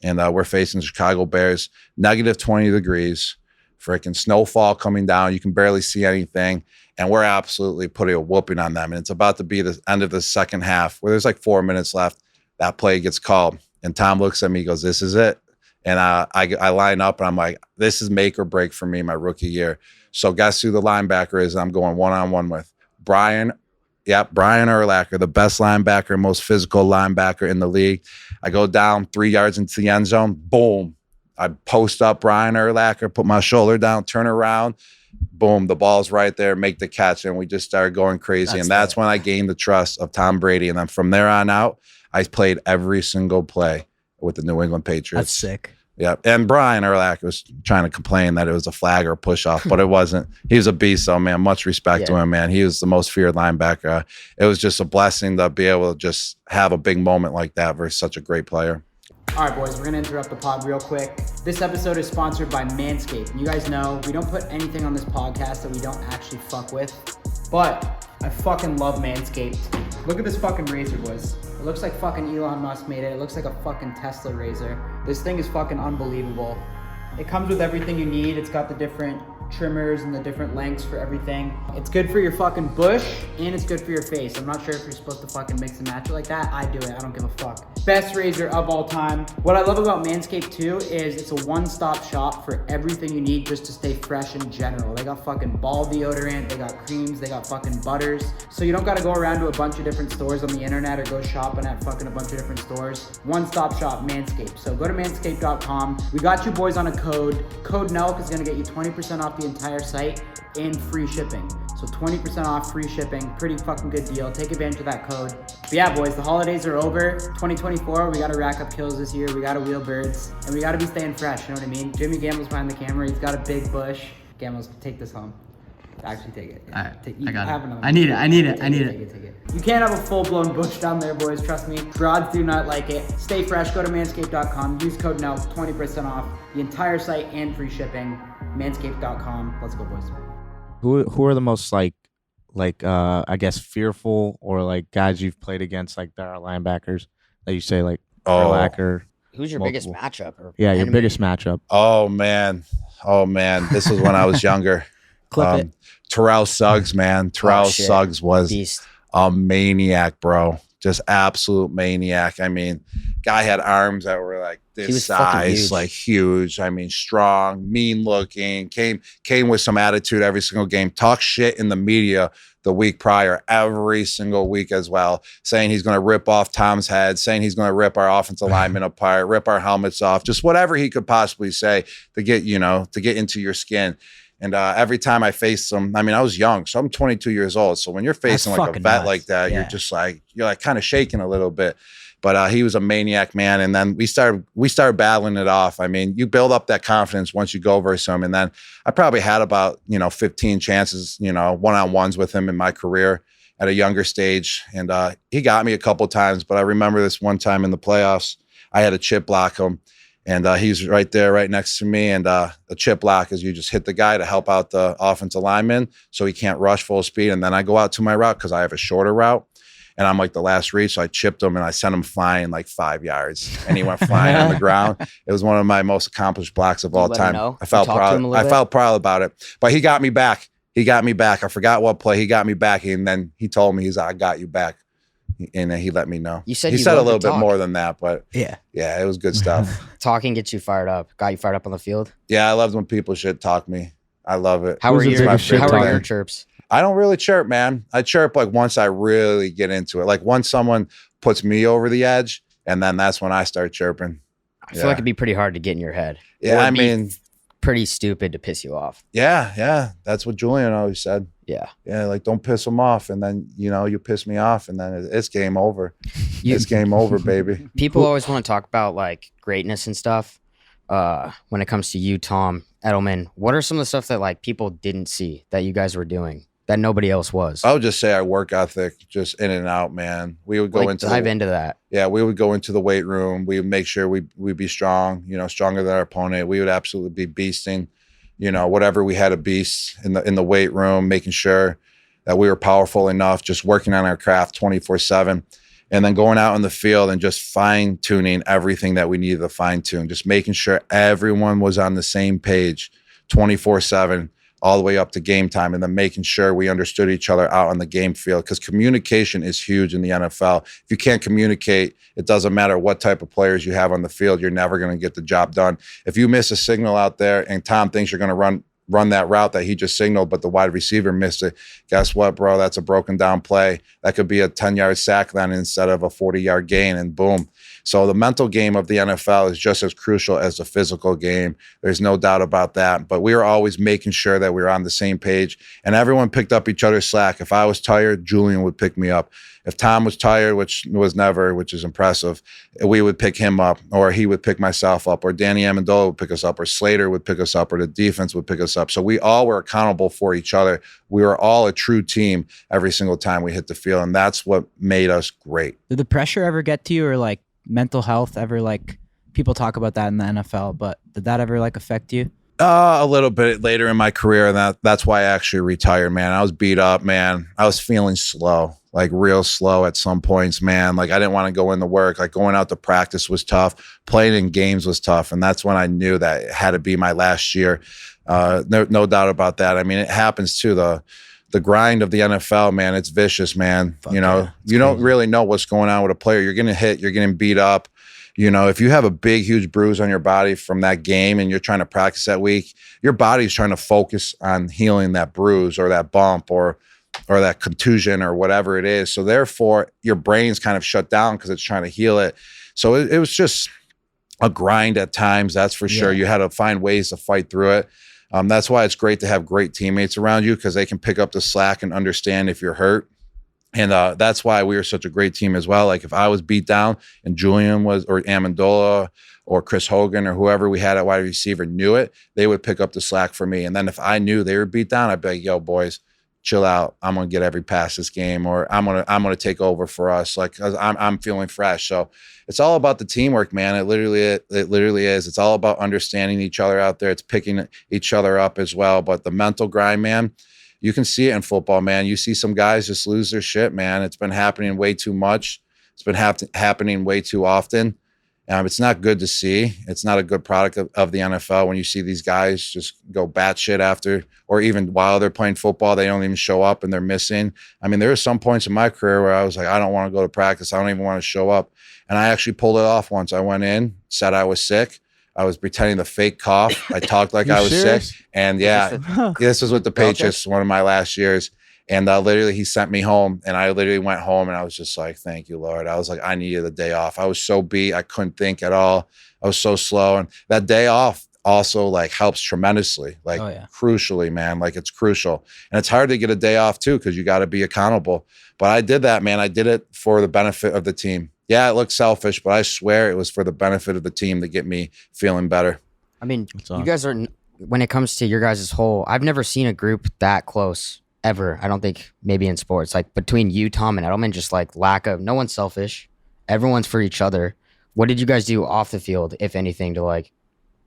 and we're facing the Chicago Bears, negative 20 degrees, freaking snowfall coming down. You can barely see anything. And we're absolutely putting a whooping on them. And it's about to be the end of the second half where there's like 4 minutes left. That play gets called. And Tom looks at me, he goes, this is it. And I line up, and I'm like, this is make or break for me my rookie year. So guess who the linebacker is I'm going one-on-one with? Brian Urlacher, the best linebacker, most physical linebacker in the league. I go down 3 yards into the end zone. Boom. I post up Brian Urlacher, put my shoulder down, turn around. Boom. The ball's right there. Make the catch. And we just started going crazy. That's when I gained the trust of Tom Brady. And then from there on out, I played every single play with the New England Patriots. That's sick. Yeah. And Brian Urlacher was trying to complain that it was a flag or push off, but it wasn't. He was a beast, though, man. Much respect to him, man. He was the most feared linebacker. It was just a blessing to be able to just have a big moment like that versus such a great player. All right, boys, we're gonna interrupt the pod real quick. This episode is sponsored by Manscape. And you guys know we don't put anything on this podcast that we don't actually fuck with, but I fucking love Manscaped. Look at this fucking razor, boys. It looks like fucking Elon Musk made it. It looks like a fucking Tesla razor. This thing is fucking unbelievable. It comes with everything you need. It's got the different trimmers and the different lengths for everything. It's good for your fucking bush and it's good for your face. I'm not sure if you're supposed to fucking mix and match it like that. I do it. I don't give a fuck. Best razor of all time. What I love about Manscaped too is it's a one-stop shop for everything you need just to stay fresh in general. They got fucking ball deodorant, they got creams, they got fucking butters. So you don't gotta go around to a bunch of different stores on the internet or go shopping at fucking a bunch of different stores. One-stop shop, Manscaped. So go to manscaped.com. We got you boys on a code. Code NELK is gonna get you 20% off the entire site and free shipping. So 20% off, free shipping, pretty fucking good deal. Take advantage of that code. But yeah, boys, the holidays are over. 2024, we gotta rack up kills this year. We gotta wheel birds, and we gotta be staying fresh, you know what I mean? Jimmy Gamble's behind the camera. He's got a big bush. Gamble's, take this home. Actually, take it. All right, Take, I got have it. another I one. need it. I need it. Take I need Take it. Take it. You can't have a full-blown bush down there, boys. Trust me. Broads do not like it. Stay fresh. Go to manscaped.com. Use code NELK, 20% off the entire site and free shipping. Manscaped.com. Let's go, boys. Who are the most I guess fearful or like guys you've played against, like that are linebackers that you say like Urlacher? Who's your biggest matchup? Or Yeah, your enemy? biggest matchup. Oh man. This was when I was younger. Clip it. Terrell Suggs, man. Terrell shit. Suggs was Beast. a maniac, bro. Just absolute maniac. I mean, guy had arms that were like He this was fucking size, huge. like huge. I mean, strong, mean looking, came with some attitude every single game, talk shit in the media the week prior, every single week as well, saying he's going to rip off Tom's head, saying he's going to rip our offensive linemen apart, rip our helmets off, just whatever he could possibly say to get into your skin. And every time I faced him, I mean, I was young, so I'm 22 years old. So when you're facing That's like a fucking vet nuts. like that, Yeah. you're like kind of shaking a little bit. But he was a maniac, man. And then we started battling it off. I mean, you build up that confidence once you go versus him. And then I probably had about 15 chances, one-on-ones with him in my career at a younger stage. And he got me a couple times. But I remember this one time in the playoffs, I had to chip block him. And he's right there, right next to me. And a chip block is you just hit the guy to help out the offensive lineman so he can't rush full speed. And then I go out to my route because I have a shorter route. And I'm like the last reach. So I chipped him and I sent him flying like 5 yards. And he went flying on the ground. It was one of my most accomplished blocks of all let him time. know? I felt You talked to him a proud. little I bit? felt proud about it. But he got me back. I forgot what play. He got me back. And then he told me, I got you back. And then he let me know. You said he you said a love to little bit talk. more than that, but Yeah. yeah, it was good stuff. Talking gets you fired up. Got you fired up on the field. Yeah, I love when people shit talk me. I love it. How Who's are the your biggest shit How are talker? your chirps? I don't really chirp, man. I chirp like once I really get into it. Like once someone puts me over the edge, and then that's when I start chirping. I feel like it'd be pretty hard to get in your head. Yeah, Or I it'd be mean, pretty stupid to piss you off. yeah. That's what Julian always said. Yeah. Yeah, like don't piss him off, and then you piss me off, and then it's game over. You- It's game over, baby. People always want to talk about like greatness and stuff. When it comes to you, Tom, Edelman, what are some of the stuff that like people didn't see that you guys were doing that nobody else was? I would just say our work ethic, just in and out, man. We would go like, into dive into that. Yeah, we would go into the weight room. We would make sure we'd be strong, stronger than our opponent. We would absolutely be beasting, whatever we had to beast in the weight room, making sure that we were powerful enough, just working on our craft 24/7. And then going out in the field and just fine tuning everything that we needed to fine tune, just making sure everyone was on the same page 24/7 all the way up to game time, and then making sure we understood each other out on the game field, because communication is huge in the NFL. If you can't communicate, it doesn't matter what type of players you have on the field, you're never going to get the job done. If you miss a signal out there and Tom thinks you're going to run that route that he just signaled, but the wide receiver missed it, guess what, bro? That's a broken down play. That could be a 10-yard sack then instead of a 40-yard gain, and boom. So the mental game of the NFL is just as crucial as the physical game. There's no doubt about that. But we were always making sure that we were on the same page, and everyone picked up each other's slack. If I was tired, Julian would pick me up. If Tom was tired, which was never, which is impressive, we would pick him up, or he would pick myself up, or Danny Amendola would pick us up, or Slater would pick us up, or the defense would pick us up. So we all were accountable for each other. We were all a true team every single time we hit the field, and that's what made us great. Did the pressure ever get to you, or like mental health ever like people talk about that in the NFL, but did that ever like affect you? A little bit later in my career, and that's why I actually retired, man. I was beat up, man. I was feeling slow, like real slow at some points, man. Like I didn't want to go into work. Like going out to practice was tough. Playing in games was tough, and that's when I knew that it had to be my last year. No doubt about that. I mean, it happens too. The grind of the NFL, man, it's vicious, man. You know, you don't really know what's going on with a player. You're getting hit, you're getting beat up. You know, if you have a big, huge bruise on your body from that game and you're trying to practice that week, your body's trying to focus on healing that bruise or that bump or that contusion or whatever it is. So therefore, your brain's kind of shut down because it's trying to heal it. So it was just a grind at times, that's for sure. You had to find ways to fight through it. That's why it's great to have great teammates around you because they can pick up the slack and understand if you're hurt. And that's why we were such a great team as well. Like if I was beat down and Julian was, or Amendola or Chris Hogan or whoever we had at wide receiver knew it, they would pick up the slack for me. And then if I knew they were beat down, I'd be like, yo, boys, chill out. I'm going to get every pass this game, or I'm going to take over for us. Like, cause I'm feeling fresh. So it's all about the teamwork, man. It literally is. It's all about understanding each other out there. It's picking each other up as well. But the mental grind, man, you can see it in football, man. You see some guys just lose their shit, man. It's been happening way too much. It's been happening way too often. It's not good to see. It's not a good product of the NFL when you see these guys just go batshit after, or even while they're playing football, they don't even show up and they're missing. I mean, there were some points in my career where I was like, I don't want to go to practice. I don't even want to show up. And I actually pulled it off once. I went in, said I was sick. I was pretending to fake cough. I talked like I was sick. And this was with the Patriots, one of my last years. And literally he sent me home, and I literally went home and I was just like, thank you, Lord. I was like, I needed a day off. I was so beat. I couldn't think at all. I was so slow. And that day off also like helps tremendously, like crucially, man. Like it's crucial. And it's hard to get a day off too, because you got to be accountable. But I did that, man. I did it for the benefit of the team. Yeah, it looks selfish, but I swear it was for the benefit of the team to get me feeling better. I mean, you guys are, when it comes to your guys' whole, I've never seen a group that close ever. I don't think maybe in sports, like between you, Tom, and Edelman, just like no one's selfish. Everyone's for each other. What did you guys do off the field, if anything, to like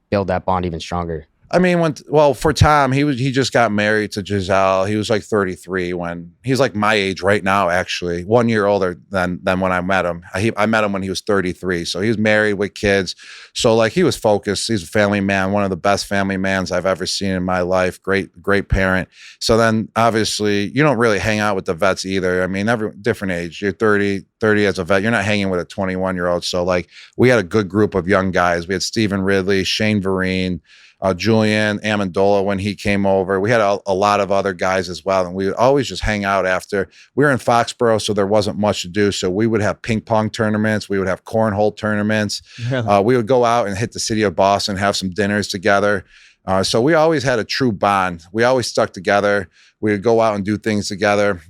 build that bond even stronger? I mean, for Tom, he just got married to Giselle. He was like 33 when he's like my age right now, actually 1 year older than when I met him. I met him when he was 33. So he was married with kids. So like he was focused. He's a family man, one of the best family mans I've ever seen in my life. Great parent. So then obviously you don't really hang out with the vets either. I mean, every different age. You're 30 as a vet. You're not hanging with a 21-year-old. So like we had a good group of young guys. We had Stephen Ridley, Shane Vereen, Julian Amendola when he came over. We had a lot of other guys as well, and we would always just hang out after. We were in Foxborough, so there wasn't much to do. So we would have ping pong tournaments. We would have cornhole tournaments. We would go out and hit the city of Boston, have some dinners together. So we always had a true bond. We always stuck together. We would go out and do things together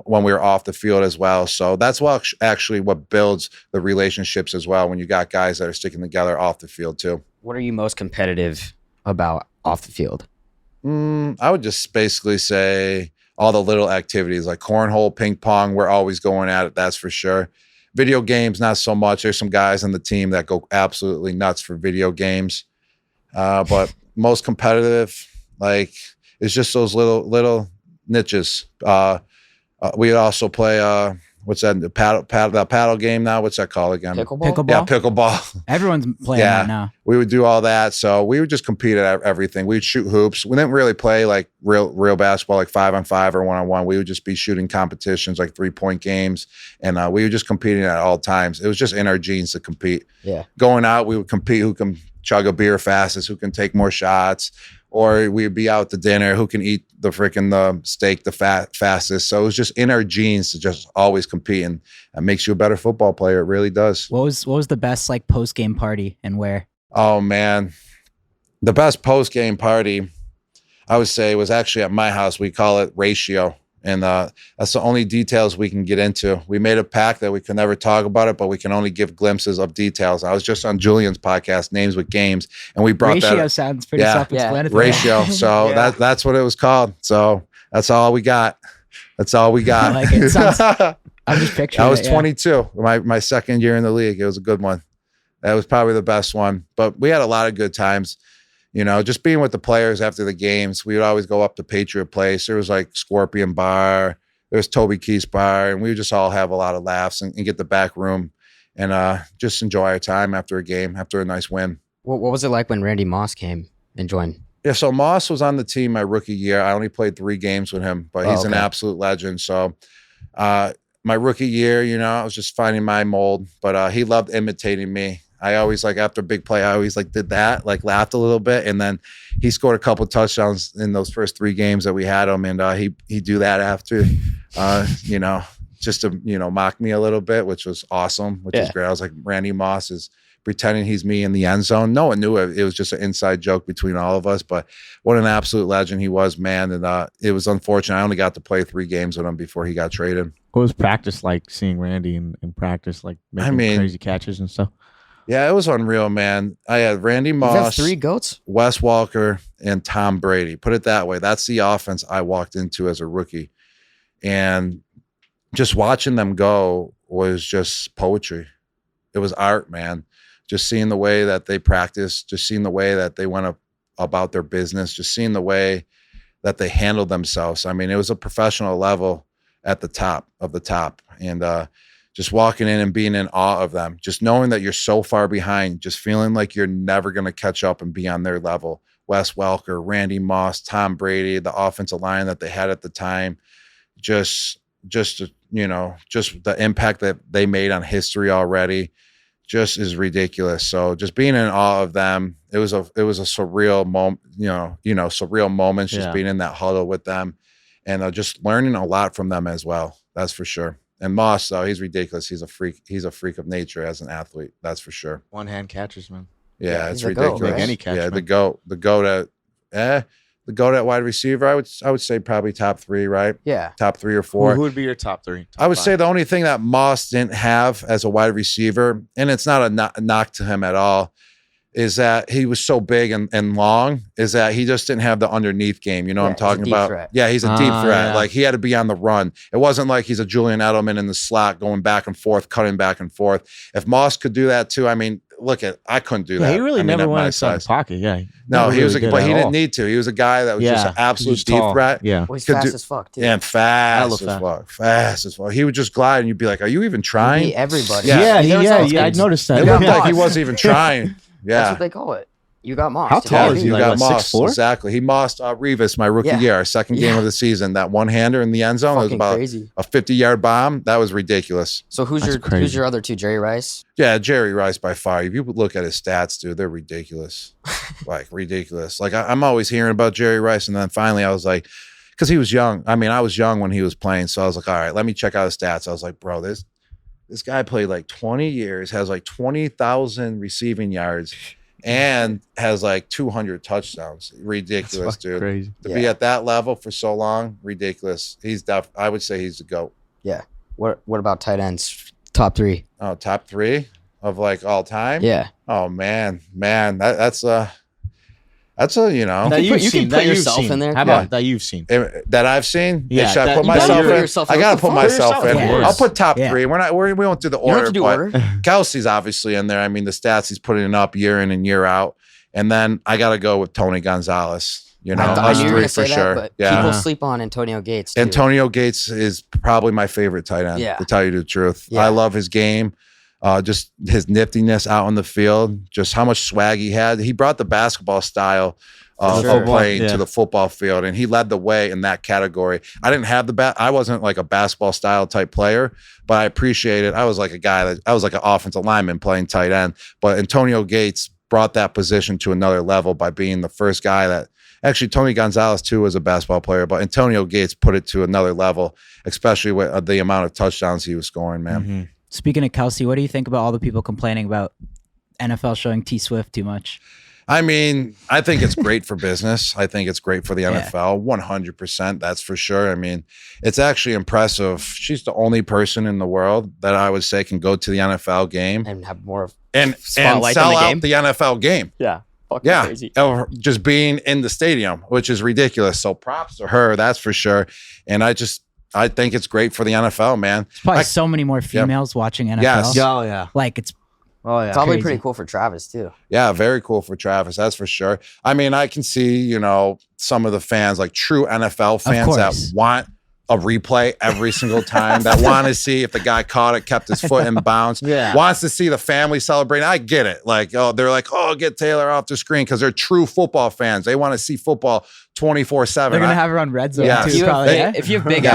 when we were off the field as well. So that's actually what builds the relationships as well, when you got guys that are sticking together off the field too. What are you most competitive about off the field? I would just basically say all the little activities like cornhole, ping pong. We're always going at it, that's for sure. Video games, not so much. There's some guys on the team that go absolutely nuts for video games. But most competitive, like, it's just those little niches. We'd also play what's that? The paddle game now. What's that called again? Pickleball? Yeah, pickleball. Everyone's playing that now. We would do all that. So we would just compete at everything. We'd shoot hoops. We didn't really play like real basketball, like 5-on-5 or 1-on-1. We would just be shooting competitions, like 3-point games. And we were just competing at all times. It was just in our genes to compete. Yeah. Going out, we would compete who can chug a beer fastest, who can take more shots. Or we'd be out to dinner, who can eat the steak the fastest. So it was just in our genes to just always compete, and that makes you a better football player. It really does. What was the best like post game party, and where? Oh man, the best post game party, I would say, was actually at my house. We call it Ratio. And that's the only details we can get into. We made a pact that we can never talk about it, but we can only give glimpses of details. I was just on Julian's podcast, Names with Games, and we brought Ratio that. Sounds pretty self-explanatory. Ratio. So that's what it was called. So that's all we got. That's all we got. Like it sounds, I'm just picturing. I was 22. My second year in the league. It was a good one. That was probably the best one. But we had a lot of good times. You know, just being with the players after the games. We would always go up to Patriot Place. There was like Scorpion Bar. There was Toby Keith's Bar. And we would just all have a lot of laughs and get the back room and just enjoy our time after a game, after a nice win. What was it like when Randy Moss came and joined? Yeah, so Moss was on the team my rookie year. I only played 3 games with him, but he's an absolute legend. So my rookie year, you know, I was just finding my mold, but he loved imitating me. I always like after a big play, I always like did that, like laughed a little bit. And then he scored a couple touchdowns in those first 3 games that we had him. And he'd do that after, you know, just to, you know, mock me a little bit, which was awesome, which is great. I was like, Randy Moss is pretending he's me in the end zone. No one knew it. It was just an inside joke between all of us, but what an absolute legend he was, man. And it was unfortunate. I only got to play 3 games with him before he got traded. What was practice like, seeing Randy in practice, like making crazy catches and stuff? Yeah, it was unreal, man. I had Randy Moss, You have 3 GOATs? Wes Walker, and Tom Brady. Put it that way. That's the offense I walked into as a rookie. And just watching them go was just poetry. It was art, man. Just seeing the way that they practiced, just seeing the way that they went about their business, just seeing the way that they handled themselves. I mean, it was a professional level at the top of the top. And just walking in and being in awe of them, just knowing that you're so far behind, just feeling like you're never going to catch up and be on their level. Wes Welker, Randy Moss, Tom Brady, the offensive line that they had at the time, just you know, just the impact that they made on history already, just is ridiculous. So just being in awe of them, it was a surreal moment, surreal moments, just being in that huddle with them, and just learning a lot from them as well. That's for sure. And Moss, though, he's ridiculous. He's a freak. He's a freak of nature as an athlete. That's for sure. One-hand catches, man. Yeah, it's GOAT, ridiculous. right? Any catch, yeah, man. the goat at wide receiver. I would say probably top 3, right? Yeah. Top 3 or 4. Who would be your top 3? I would say the only thing that Moss didn't have as a wide receiver, and it's not a knock to him at all, is that he was so big and long, is that he just didn't have the underneath game. You know what I'm talking about? Threat. Yeah, he's a deep threat. Yeah. Like, he had to be on the run. It wasn't like he's a Julian Edelman in the slot going back and forth, cutting back and forth. If Moss could do that too, I mean, I couldn't do that. He really I mean, never at my went inside the size. pocket. Yeah. No, he was, really but good he at didn't all. need to. He was a guy that was just an absolute he's deep tall. threat. Yeah. Well, he's Could fast do- as fuck, too. And fast Hella as fast. fuck. Fast as fuck. He would just glide and you'd be like, are you even trying? He beat everybody. Yeah. I noticed that. It looked Yeah. like he wasn't even trying. That's Yeah. what they call it. You got Moss. How to tall me. is he? You Like, got what, Moss. 6'4"? Exactly. He mossed Revis my rookie Yeah. year, our second game Yeah. of the season. That one-hander in the end zone. It was Fucking about crazy. a 50-yard bomb. That was ridiculous. So who's That's your crazy. other 2? Jerry Rice? Yeah, Jerry Rice by far. If you look at his stats, dude, they're ridiculous. Like, ridiculous. Like, I'm always hearing about Jerry Rice, and then finally I was like, because he was young. I mean, I was young when he was playing, so I was like, all right, let me check out his stats. I was like, bro, this guy played like 20 years, has like 20,000 receiving yards, and has like 200 touchdowns. Ridiculous, That's dude. crazy. To be at that level for so long, ridiculous. I would say he's the GOAT. Yeah. What about tight ends? Top 3? Oh, top 3 of like all time? Yeah. Oh man, that's a you know That You you've can seen. put that you've yourself seen. in there. How about that you've seen? that I've seen. Yeah, Should I that- put you gotta myself put in? yourself I in. gotta put myself Put in. yourself in. I'll put top Yeah. 3. We won't do the You don't order, have to do but order. Kelsey's obviously in there. I mean, the stats he's putting up year in and year out, and then I gotta go with Tony Gonzalez. You know, I us knew you were 3 gonna for say sure. that, but Yeah. people sleep on Antonio Gates, too. Antonio Gates is probably my favorite tight end, Yeah. to tell you the truth. Yeah. I love his game, just his niftiness out on the field, just how much swag he had. He brought the basketball style of sure. playing Yeah. to the football field, and he led the way in that category. I didn't have I wasn't like a basketball style type player, but I appreciate it. I was like I was like an offensive lineman playing tight end, but Antonio Gates brought that position to another level by being the first guy that actually Tony Gonzalez too was a basketball player, but Antonio Gates put it to another level, especially with the amount of touchdowns he was scoring, man. Mm-hmm. Speaking of Kelsey, what do you think about all the people complaining about NFL showing T Swift too much? I mean, I think it's great for business. I think it's great for the Yeah. NFL, 100%. That's for sure. I mean, it's actually impressive. She's the only person in the world that I would say can go to the NFL game And have more of and spotlight sell on the out game. the NFL game. Yeah. Fucking Yeah, crazy. or just being in the stadium, which is ridiculous. So props to her, that's for sure. And I think it's great for the NFL, man. There's probably Like- so many more females watching NFL. Yes. Oh yeah. Like it's Oh yeah. Probably Crazy. pretty cool for Travis too. Yeah, very cool for Travis. That's for sure. I mean, I can see, some of the fans, like true NFL fans that course. want a replay every single time, that want to see if the guy caught it, kept his foot in bounds, wants to see the family celebrating. I get it. Like, they're like, get Taylor off the screen because they're true football fans. They want to see football 24/7. They're gonna have her on red zone Yeah. too. If you, Probably, have, if you have big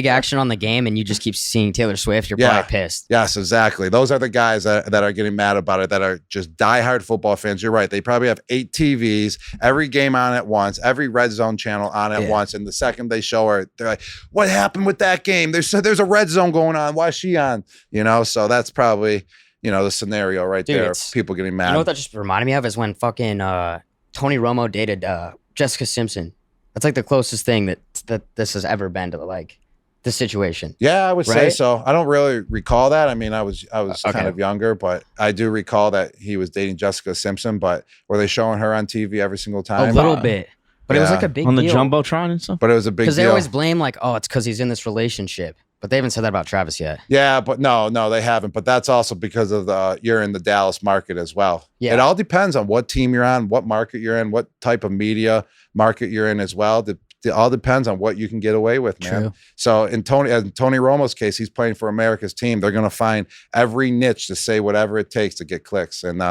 action on the game, and you just keep seeing Taylor Swift, you're probably pissed. Yes, exactly. Those are the guys that are getting mad about it, that are just diehard football fans. You're right. They probably have 8 TVs, every game on at once, every red zone channel on at once. And the second they show her, they're like, what happened with that game? There's a red zone going on. Why is she on? So that's probably, the scenario right there. People getting mad. You know what that just reminded me of is when fucking Tony Romo dated Jessica Simpson. That's like the closest thing that this has ever been to like this situation. Yeah, I would say Right? so. I don't really recall that. I mean, I was Okay. kind of younger, but I do recall that he was dating Jessica Simpson. But were they showing her on TV every single time? A little bit, but it was Yeah. like a big On the deal. jumbotron and stuff. But it was a big deal. Because they always blame like, oh, it's because he's in this relationship, but they haven't said that about Travis yet. Yeah, but no, they haven't. But that's also because of you're in the Dallas market as well. Yeah. It all depends on what team you're on, what market you're in, what type of media market you're in as well. It all depends on what you can get away with, man. True. So in Tony Romo's case, he's playing for America's team. They're going to find every niche to say whatever it takes to get clicks. And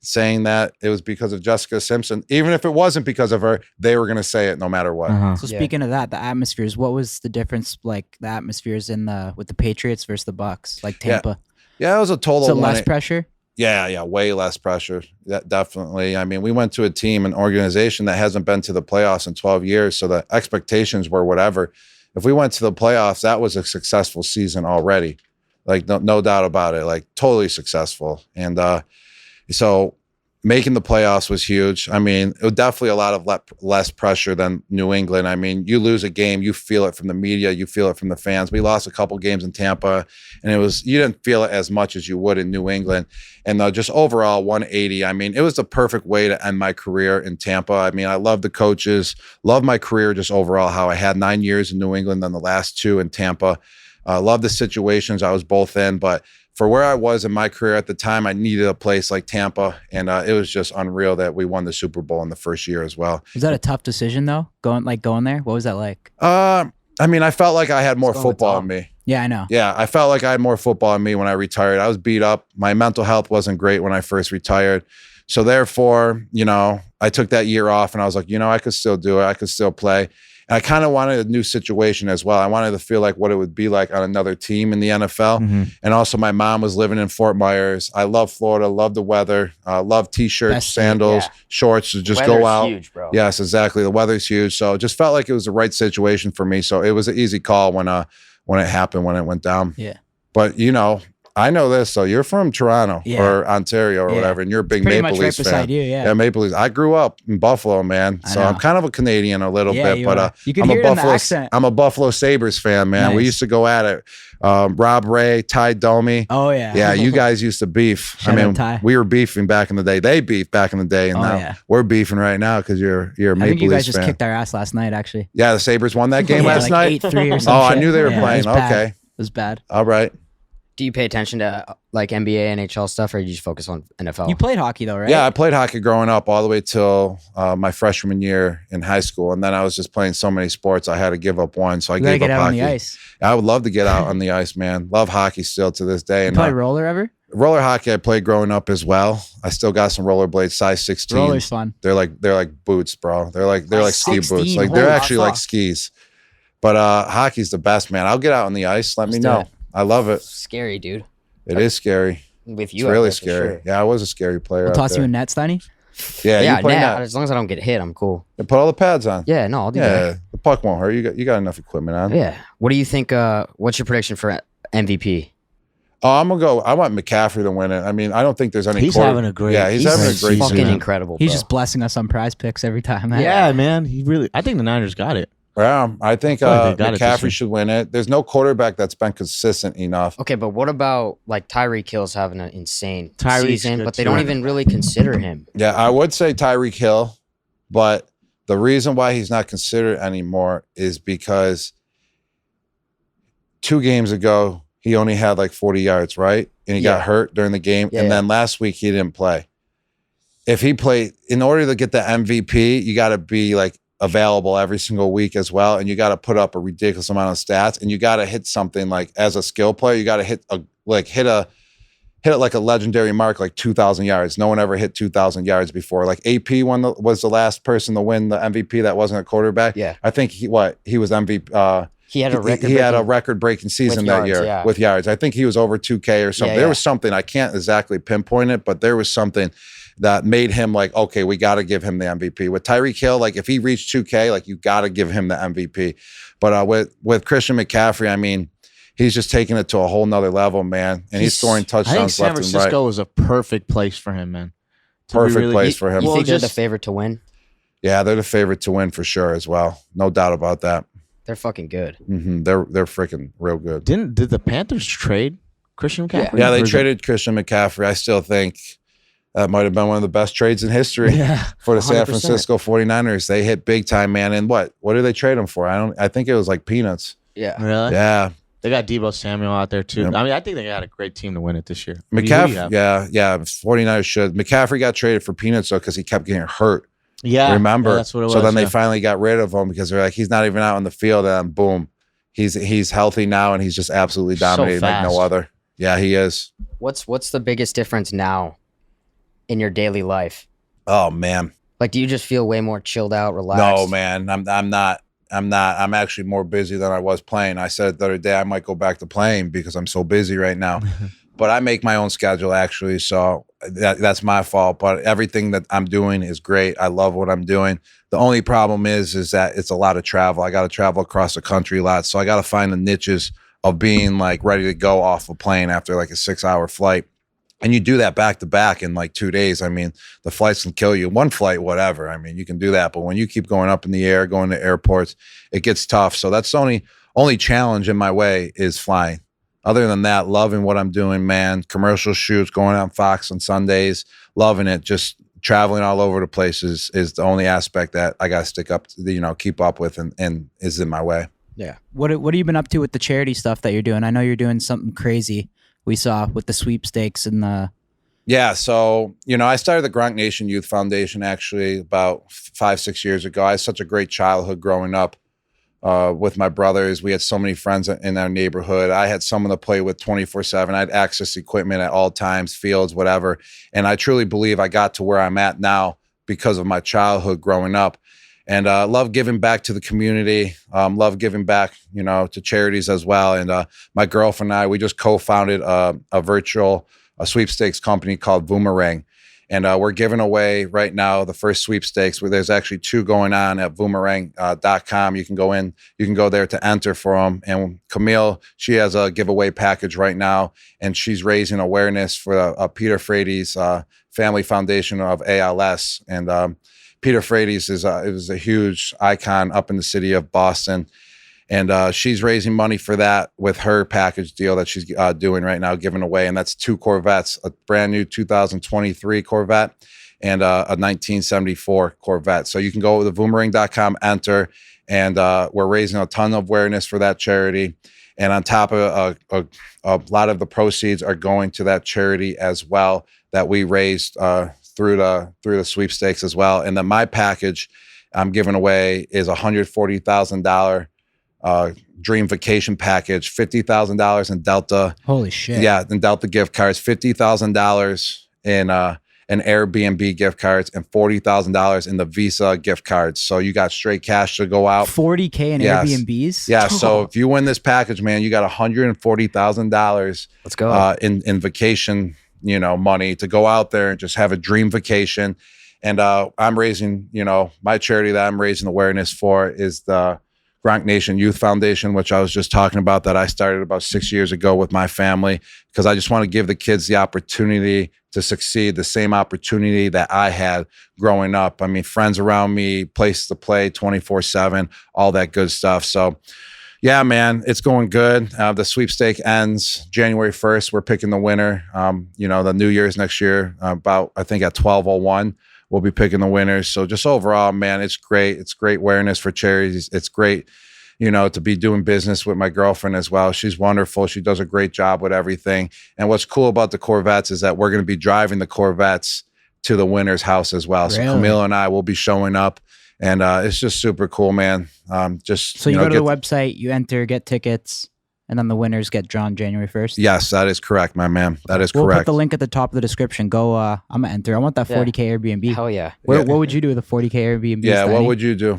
saying that it was because of Jessica Simpson, even if it wasn't because of her, they were going to say it no matter what. So speaking of that, the atmospheres, what was the difference, like the atmospheres with the Patriots versus the Bucks, like Tampa? Yeah, it was a total. So less pressure? Yeah, way less pressure. Definitely. I mean, we went to a team, an organization that hasn't been to the playoffs in 12 years, so the expectations were whatever. If we went to the playoffs, that was a successful season already. Like, no doubt about it. Like, totally successful. And so making the playoffs was huge. I mean, it was definitely a lot of less pressure than New England. I mean, you lose a game, you feel it from the media, you feel it from the fans. We lost a couple games in Tampa, and you didn't feel it as much as you would in New England. And just overall 180. I mean, it was the perfect way to end my career in Tampa. I mean, I love the coaches, love my career just overall, how I had 9 years in New England, then the last 2 in Tampa. Love the situations I was both in, but for where I was in my career at the time, I needed a place like Tampa, and it was just unreal that we won the Super Bowl in the first year as well. Was that a tough decision though? Going there? What was that like? I mean, I felt like I had more football in me. Yeah, I know. Yeah, I felt like I had more football in me when I retired. I was beat up. My mental health wasn't great when I first retired. So therefore, I took that year off, and I was like, I could still do it. I could still play. And I kind of wanted a new situation as well. I wanted to feel like what it would be like on another team in the NFL. Mm-hmm. And also my mom was living in Fort Myers. I love Florida, love the weather, love t-shirts, Best sandals, shorts to just go out. Huge, bro. Yes, exactly. The weather's huge. So it just felt like it was the right situation for me. So it was an easy call when it happened, when it went down. Yeah. But I know this. So you're from Toronto or Ontario or Yeah. whatever, and you're a big Pretty Maple much right Leafs fan. beside you, yeah. Yeah, Maple Leafs. I grew up in Buffalo, man. I So know. I'm kind of a Canadian a little Yeah, bit, you but are. You can I'm hear a it in the Buffalo. accent. I'm a Buffalo Sabres fan, man. We Nice. used to go at it. Rob Ray, Ty Domi. Oh yeah. Yeah, you guys used to beef. Shout out Ty. We were beefing back in the day. They beefed back in the day, and Oh, now yeah. we're beefing right now because you're a I Maple think you guys Leafs just fan. kicked our ass last night, actually. Yeah, the Sabres won that game Yeah, last like night. 8-3 or something. Oh, I knew they were playing. It was bad. Okay, It was bad. all right. Do you pay attention to like NBA, NHL stuff, or do you just focus on NFL? You played hockey though, right? Yeah, I played hockey growing up all the way till my freshman year in high school, and then I was just playing so many sports I had to give up one, so I You gotta gave get up out hockey. on the ice. I would love to get out on the ice, man. Love hockey still to this day. You And play roller ever? roller hockey I played growing up as well. I still got some rollerblades, size 16. Roller's fun. They're like boots, bro. They're like ski 16, boots. Like they're holy actually like fuck. skis. But hockey's the best, man. I'll get out on the ice. Let me Let's do know. it. I love it. Scary, dude. It is scary. With It's you, out really there, for scary. sure. Yeah, I was a scary player. We'll out toss you there. in net, Steiny. Yeah, Yeah, you play nah, net. as long as I don't get hit, I'm cool. Yeah, put all the pads on. Yeah, no, I'll do Yeah, that. the puck won't hurt. You got enough equipment on. Yeah. What do you think? What's your prediction for MVP? Oh, I'm gonna go. I want McCaffrey to win it. I mean, I don't think there's any. He's having a great- Yeah, he's having a great fucking season. incredible. He's bro. just blessing us on prize picks every time. Man. Yeah, man. I think the Niners got it. Yeah, I think feel like they got it this McCaffrey year. should win it. There's no quarterback that's been consistent enough. Okay, but what about like Tyreek Hill's having an insane Tyreek's season, good but they too. don't even really consider him. Yeah, I would say Tyreek Hill, but the reason why he's not considered anymore is because 2 games ago he only had like 40 yards, right? and he got hurt during the game. Yeah, and then last week he didn't play. If he played, in order to get the MVP, you got to be like available every single week as well. And you got to put up a ridiculous amount of stats, and you got to hit something like, as a skill player, you got to hit it like a legendary mark, like 2,000 yards. No one ever hit 2,000 yards before. Like AP was the last person to win the MVP that wasn't a quarterback. Yeah. I think he was MVP. He had a record. He had a record-breaking season that year with yards. I think he was over 2K or something. There was something, I can't exactly pinpoint it, but there was something that made him like, okay, we got to give him the MVP. With Tyreek Hill, like if he reached 2K, like you got to give him the MVP. But with Christian McCaffrey, I mean, he's just taking it to a whole nother level, man. And he's scoring touchdowns San left and right. Francisco was a perfect place for him, man. Perfect place for him. You think they're the favorite to win? Yeah, they're the favorite to win for sure as well. No doubt about that. They're fucking good. Mm-hmm. They're freaking real good. Did the Panthers trade Christian McCaffrey? Yeah, they traded Christian McCaffrey. I still think that might have been one of the best trades in history for the 100%. San Francisco 49ers. They hit big time, man. And what did they trade him for? I think it was like peanuts. Yeah. Really? Yeah. They got Deebo Samuel out there too. Yep. I mean, I think they got a great team to win it this year. McCaffrey, yeah. 49ers should. McCaffrey got traded for peanuts though because he kept getting hurt. Yeah. Remember? Yeah, that's what it was. So then they finally got rid of him because they're like, he's not even out on the field, and boom. He's healthy now, and he's just absolutely dominating like no other. Yeah, he is. What's the biggest difference now in your daily life? Oh man. Like, do you just feel way more chilled out, relaxed? No, man. I'm not. I'm actually more busy than I was playing. I said the other day I might go back to playing because I'm so busy right now. But I make my own schedule actually, so that's my fault. But everything that I'm doing is great. I love what I'm doing. The only problem is that it's a lot of travel. I got to travel across the country a lot, so I got to find the niches of being like ready to go off a plane after like a 6-hour flight. And you do that back to back in like 2 days. I mean, the flights can kill you. One flight, whatever. I mean, you can do that. But when you keep going up in the air, going to airports, it gets tough. So that's the only challenge in my way is flying. Other than that, loving what I'm doing, man. Commercial shoots, going on Fox on Sundays, loving it. Just traveling all over the place is the only aspect that I got to stick up to, keep up with and is in my way. Yeah. What have you been up to with the charity stuff that you're doing? I know you're doing something crazy. We saw with the sweepstakes and the... Yeah, so, I started the Gronk Nation Youth Foundation actually about 5-6 years ago. I had such a great childhood growing up with my brothers. We had so many friends in our neighborhood. I had someone to play with 24/7. I had access to equipment at all times, fields, whatever. And I truly believe I got to where I'm at now because of my childhood growing up. And love giving back to the community. Love giving back, to charities as well. And my girlfriend and I, we just co-founded a virtual sweepstakes company called Boomerang. And we're giving away right now the first sweepstakes. Where there's actually 2 going on at boomerang.com. You can go there to enter for them. And Camille, she has a giveaway package right now, and she's raising awareness for Peter Frady's Family Foundation of ALS. And Peter Frady's is a huge icon up in the city of Boston. And she's raising money for that with her package deal that she's doing right now, giving away. And that's 2 Corvettes, a brand new 2023 Corvette and a 1974 Corvette. So you can go to boomerang.com, enter, and we're raising a ton of awareness for that charity. And on top of a lot of the proceeds are going to that charity as well that we raised through the sweepstakes as well. And then my package I'm giving away is $140,000 dream vacation package, $50,000 in Delta. Holy shit. Yeah, in Delta gift cards, $50,000 in an Airbnb gift cards, and $40,000 in the Visa gift cards. So you got straight cash to go out. $40K in Airbnbs? Yeah, so if you win this package, man, you got $140,000. Let's go. In vacation, money to go out there and just have a dream vacation. And I'm raising, my charity that I'm raising awareness for is the Gronk Nation Youth Foundation, which I was just talking about, that I started about 6 years ago with my family, because I just want to give the kids the opportunity to succeed, the same opportunity that I had growing up. I mean, friends around me, place to play 24/7, all that good stuff. So yeah, man, it's going good. The sweepstake ends January 1st. We're picking the winner. The New Year's next year, about, I think at 12:01. We'll be picking the winners. So just overall, man, it's great. It's great awareness for charities. It's great. to be doing business with my girlfriend as well. She's wonderful. She does a great job with everything. And what's cool about the Corvettes is that we're going to be driving the Corvettes to the winner's house as well. So Camilo and I will be showing up, and it's just super cool, man. So you go to the website, you enter, get tickets, and then the winners get drawn January 1st? Yes, that is correct, my man. That is we'll correct. We'll put the link at the top of the description. Go, I'm going to enter. I want that 40K Airbnb. Hell yeah. What would you do with a 40K Airbnb? Yeah, what would you do?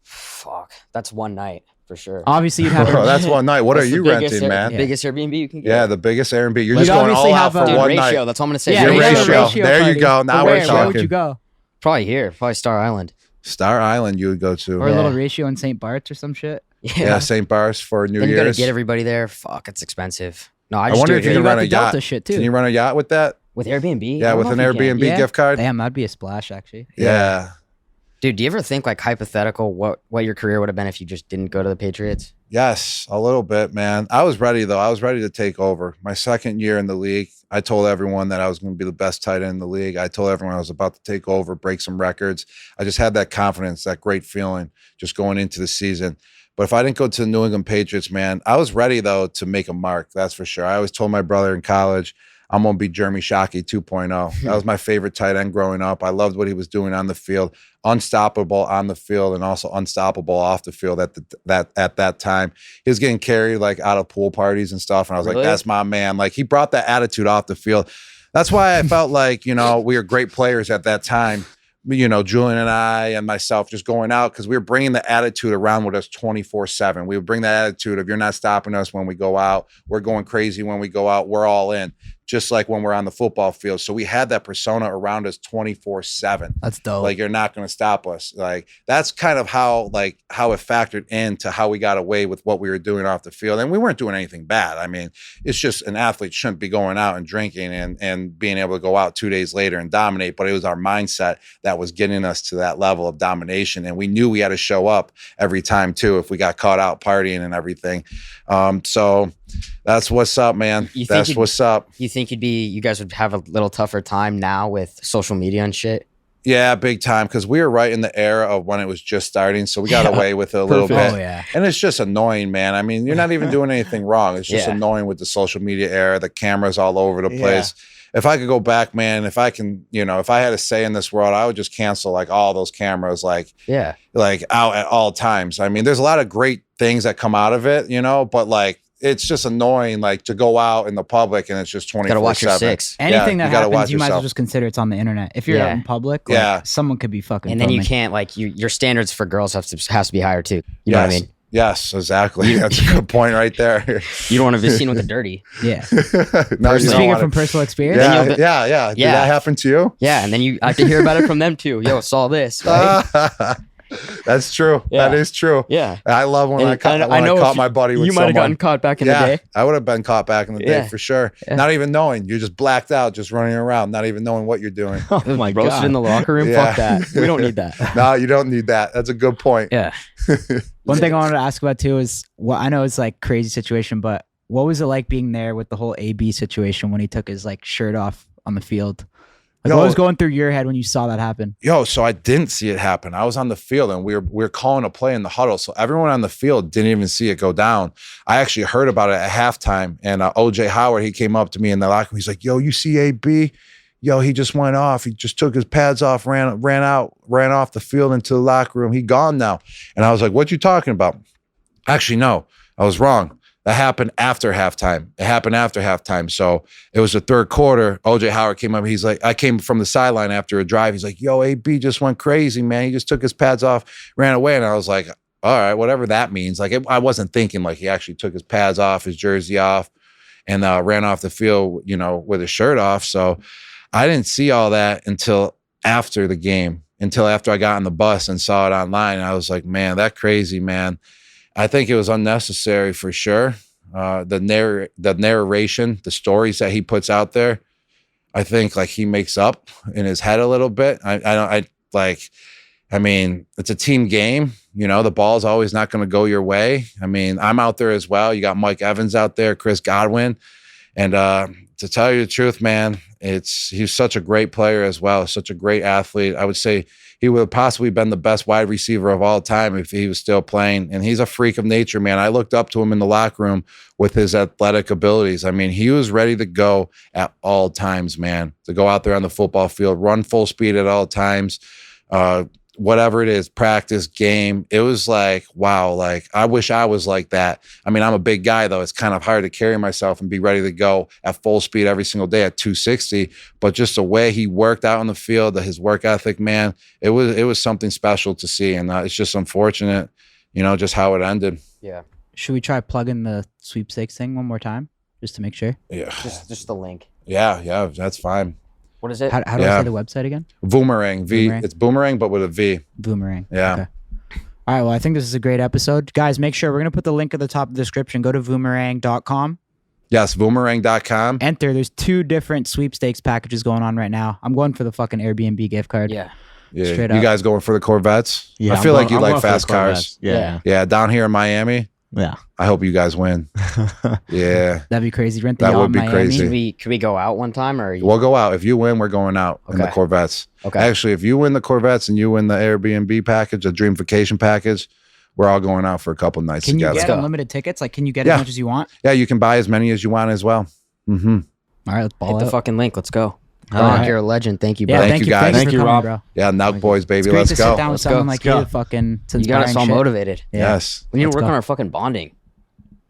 Fuck. That's one night for sure. Obviously, you'd have that's one night. What are you renting, man? Biggest Airbnb you can get. Yeah, the biggest Airbnb. You're just going all out for one night. That's all I'm going to say. Yeah, ratio. There you go. Now we're talking. Where would you go? Probably here. Probably Star Island. Star Island you would go to. Or a little ratio in St. Bart's or some shit. Yeah, St. Bart's for New Year's. You gotta get everybody there. Fuck, it's expensive. No, I wonder if you can run a yacht. Delta shit too. Can you run a yacht with that? With Airbnb? Yeah, with an Airbnb gift card. Damn, that'd be a splash, actually. Yeah. Dude, do you ever think, like, hypothetical, what your career would have been if you just didn't go to the Patriots? Yes, a little bit, man. I was ready, though. I was ready to take over. My second year in the league, I told everyone that I was going to be the best tight end in the league. I told everyone I was about to take over, break some records. I just had that confidence, that great feeling just going into the season. But if I didn't go to the New England Patriots, man, I was ready, though, to make a mark. That's for sure. I always told my brother in college, I'm going to be Jeremy Shockey 2.0. That was my favorite tight end growing up. I loved what he was doing on the field. Unstoppable on the field and also unstoppable off the field at that time. He was getting carried like out of pool parties and stuff. And I was like, that's my man. Like, he brought that attitude off the field. That's why I felt like, we were great players at that time. Julian and I and myself just going out because we were bringing the attitude around with us 24/7. We would bring that attitude of, you're not stopping us when we go out. We're going crazy when we go out. We're all in, just like when we're on the football field. So we had that persona around us 24/7. That's dope. Like, you're not going to stop us. Like, that's kind of how it factored into how we got away with what we were doing off the field. And we weren't doing anything bad. I mean, it's just an athlete shouldn't be going out and drinking and being able to go out 2 days later and dominate. But it was our mindset that was getting us to that level of domination. And we knew we had to show up every time too, if we got caught out partying and everything. So that's what's up, man. That's what's up. You think you guys would have a little tougher time now with social media and shit? Yeah, big time. Because we were right in the era of when it was just starting. So we got away with it a little bit. Oh, yeah. And it's just annoying, man. I mean, you're not even doing anything wrong. It's just annoying with the social media era, the cameras all over the place. If I could go back, man, if I can, if I had a say in this world, I would just cancel like all those cameras, like out at all times. I mean, there's a lot of great things that come out of it, but like, it's just annoying, like, to go out in the public and it's just 24/7. Gotta watch your six. Anything that happens, you might as well just consider it's on the internet. If you're out in public, someone could be fucking. And then you can't, like, your standards for girls has to be higher too. You know what I mean? Yes, exactly. That's a good point right there. You don't want to be seen with a dirty. Yeah. No, speaking from personal experience. Yeah. Did that happen to you? Yeah, and then you have to hear about it from them too. Yo, saw this. Right? That's true. Yeah. That is true. Yeah. I love when I caught my buddy with someone. You might have gotten caught back in the day. I would have been caught back in the day for sure. Yeah. Not even knowing. You're just blacked out, just running around, not even knowing what you're doing. Oh my God. Roasted in the locker room? Fuck that. We don't need that. No, you don't need that. That's a good point. Yeah. One thing I wanted to ask about too is, I know it's like crazy situation, but what was it like being there with the whole AB situation when he took his like shirt off on the field? Like, what was going through your head when you saw that happen? So I didn't see it happen. I was on the field and we were calling a play in the huddle. So everyone on the field didn't even see it go down. I actually heard about it at halftime. And OJ Howard, he came up to me in the locker room. He's like, yo, you see AB? Yo, he just went off. He just took his pads off, ran off the field into the locker room. He gone now. And I was like, what you talking about? Actually, no, I was wrong. That happened after halftime. So it was the third quarter. OJ Howard came up. He's like, I came from the sideline after a drive. He's like, yo, AB just went crazy, man. He just took his pads off, ran away. And I was like, all right, whatever that means. Like, I wasn't thinking like he actually took his pads off, his jersey off, and ran off the field, with his shirt off. So I didn't see all that until after the game, until after I got on the bus and saw it online. And I was like, man, that crazy, man. I think it was unnecessary for sure. The narration, the stories that he puts out there, I think like he makes up in his head a little bit. I mean, it's a team game. The ball's always not going to go your way. I mean, I'm out there as well. You got Mike Evans out there, Chris Godwin. And To tell you the truth, man, he's such a great player as well, such a great athlete. I would say he would have possibly been the best wide receiver of all time if he was still playing. And he's a freak of nature, man. I looked up to him in the locker room with his athletic abilities. I mean, he was ready to go at all times, man, to go out there on the football field, run full speed at all times. Whatever it is, practice, game. It was like, wow, like I wish I was like that. I mean, I'm a big guy though. It's kind of hard to carry myself and be ready to go at full speed every single day at 260. But just the way he worked out on the field, his work ethic, man, it was something special to see. And it's just unfortunate, just how it ended. Yeah. Should we try plugging the sweepstakes thing one more time just to make sure? Yeah. Just the link. Yeah, that's fine. What is it? How do I say the website again? Boomerang. Boomerang? It's Boomerang, but with a V. Boomerang. Yeah. Okay. All right. Well, I think this is a great episode. Guys, make sure we're going to put the link at the top of the description. Go to boomerang.com. Yes, boomerang.com. Enter. There's 2 different sweepstakes packages going on right now. I'm going for the fucking Airbnb gift card. Yeah. Yeah. Straight You up. guys going for the Corvettes? Yeah, I feel like you I'm like going for the fast cars. Corvettes. Yeah. Yeah, down here in Miami, Yeah. I hope you guys win. Yeah. That'd be crazy. Rent the That yacht would in be Miami. crazy. Can we go out one time or? We'll go out. If you win, we're going out in the Okay. Corvettes. Okay. Actually, if you win the Corvettes and you win the Airbnb package, the Dream Vacation package, we're all going out for a couple nights Can you together. get go. unlimited tickets? Like, can you get Yeah. as much as you want? Yeah, you can buy as many as you want as well. Mm-hmm. All right, let's ball Hit the out. fucking link. Let's go. All Gronk, right. you're a legend. Thank you, bro. Yeah, Thank thank you, you, guys. Thanks Thank for you, coming, Rob. bro. Yeah, Nauk boys, baby. It's great Let's to go. sit down with Let's someone go. like Let's you. go. Fucking, You got us all motivated. Yeah. Yes. We need to Let's work go. on our fucking bonding.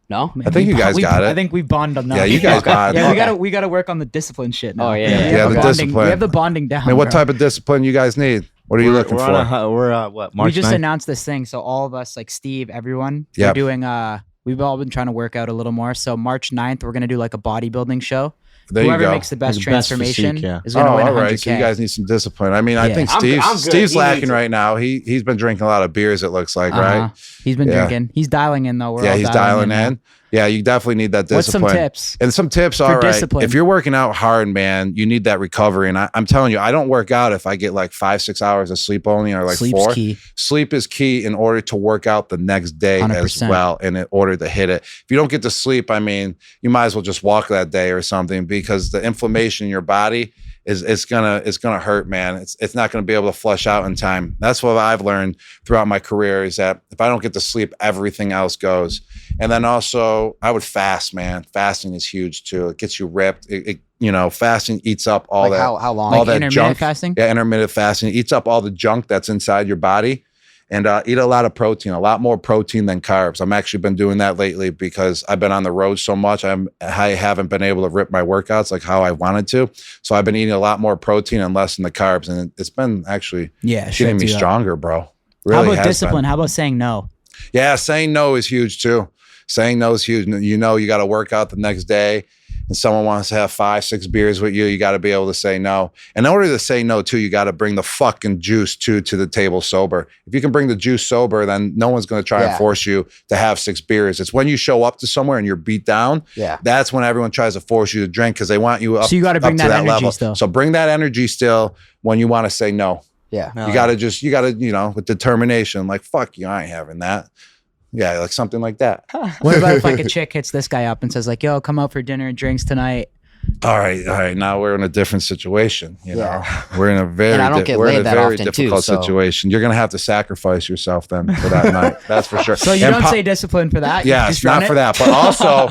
No? I think you guys got it. I think we bond enough. Yeah, you guys got it. Yeah, Okay. we gotta work on the discipline shit now. Oh, yeah, We yeah. have Yeah, the the bonding. discipline. We have the bonding down. I mean, what bro. type of discipline you guys need? What are you looking We're for? on what, March We just 9th? announced this thing, so all of us, like Steve, everyone, Yep. we're doing. We've all been trying to work out a little more. So March 9th, we're gonna do like a bodybuilding show. There Whoever you go. makes the best The best transformation physique, yeah. is gonna Oh, win all 100K. right. So you guys need some discipline. I mean, I Yeah. think I'm good. Steve's He lacking needs it. right now. He's been drinking a lot of beers. It looks like, right? He's been Yeah. drinking. He's dialing in though. We're Yeah, all he's dialing now. in. Yeah, you definitely need that What's some discipline. tips? And some tips, For all right. discipline? If you're working out hard, man, you need that recovery. And I'm telling you, I don't work out if I get like 5-6 hours of sleep only, or like Sleep's 4. key. Sleep is key in order to work out the next day 100%. as well, and in order to hit it. If you don't get to sleep, I mean, you might as well just walk that day or something, because the inflammation in your body it's gonna hurt, man. It's not gonna be able to flush out in time. That's what I've learned throughout my career, is that if I don't get to sleep, everything else goes. And then also, I would fast, man. Fasting is huge too. It gets you ripped. Fasting eats up all Like that. how long? all Like that intermittent junk. fasting? Yeah, intermittent fasting. It eats up all the junk that's inside your body. And eat a lot of protein, a lot more protein than carbs. I'm actually been doing that lately because I've been on the road so much. I haven't been able to rip my workouts like how I wanted to. So I've been eating a lot more protein and less in the carbs. And it's been actually getting shreds me you up. stronger, bro. Really How about has discipline? been. How about saying no? Yeah, saying no is huge too. Saying no is huge. You got to work out the next day, and someone wants to have 5-6 beers with you, you got to be able to say no. And in order to say no too, you got to bring the fucking juice to the table sober. If you can bring the juice sober, then no one's going to try and force you to have 6 beers. It's when you show up to somewhere and you're beat down, that's when everyone tries to force you to drink, because they want you up, So you got to bring up that to that energy level. still. So bring that energy still when you want to say no. Yeah. You got to, with determination, like, fuck you, I ain't having that. Yeah, like something like that. What about if like a chick hits this guy up and says like, "Yo, come out for dinner and drinks tonight"? All right. Now we're in a different situation. You know, we're in a very, And I don't get we're in laid a that very often, difficult too, so- situation. You're gonna have to sacrifice yourself then for that night. That's for sure. So you And don't say discipline for that. You yes, just run not it? for that, but also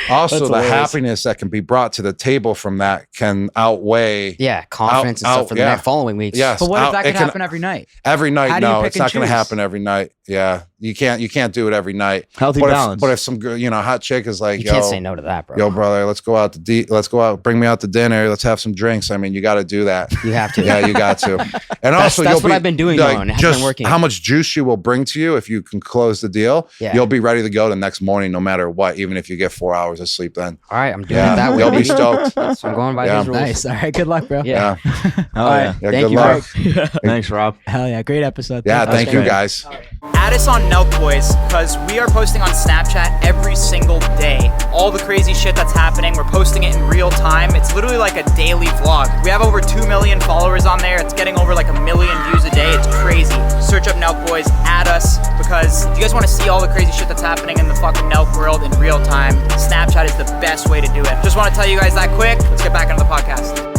That's the hilarious. happiness that can be brought to the table from that can outweigh. Yeah, confidence and stuff for the next following weeks. Yes, But what if that it could happen every night? Every night, How do you no, pick it's and not going to choose? happen every night. Yeah, you can't do it every night. Healthy but balance. But if some girl, hot chick is like, You yo, can't say no to that, bro. yo, brother, let's go out, bring me out to dinner, let's have some drinks. I mean, you got to do that. You have to. Yeah, you got to. And also, that's you'll what be, I've been doing, like, though, and it has just been working. how much juice she will bring to you if you can close the deal. Yeah. You'll be ready to go the next morning, no matter what, even if you get 4 hours of sleep. Then, All right, I'm doing yeah, it that way. you'll be baby. stoked. So I'm going by Yeah. his rules. Nice. All right. Good luck, bro. Yeah. Yeah, Oh, All yeah. right. yeah Thank good you, luck. Thanks, Rob. Hell yeah. Great episode. Yeah, Thanks, thank you guys. guys. add us on Nelk Boys because we are posting on Snapchat every single day. All the crazy shit that's happening, we're posting it in real time. It's literally like a daily vlog. We have over 2 million followers on there. It's getting over like 1 million views a day. It's crazy. Search up Nelk Boys, add us, because if you guys want to see all the crazy shit that's happening in the fucking Nelk world in real time, Snapchat is the best way to do it. Just want to tell you guys that quick. Let's get back into the podcast.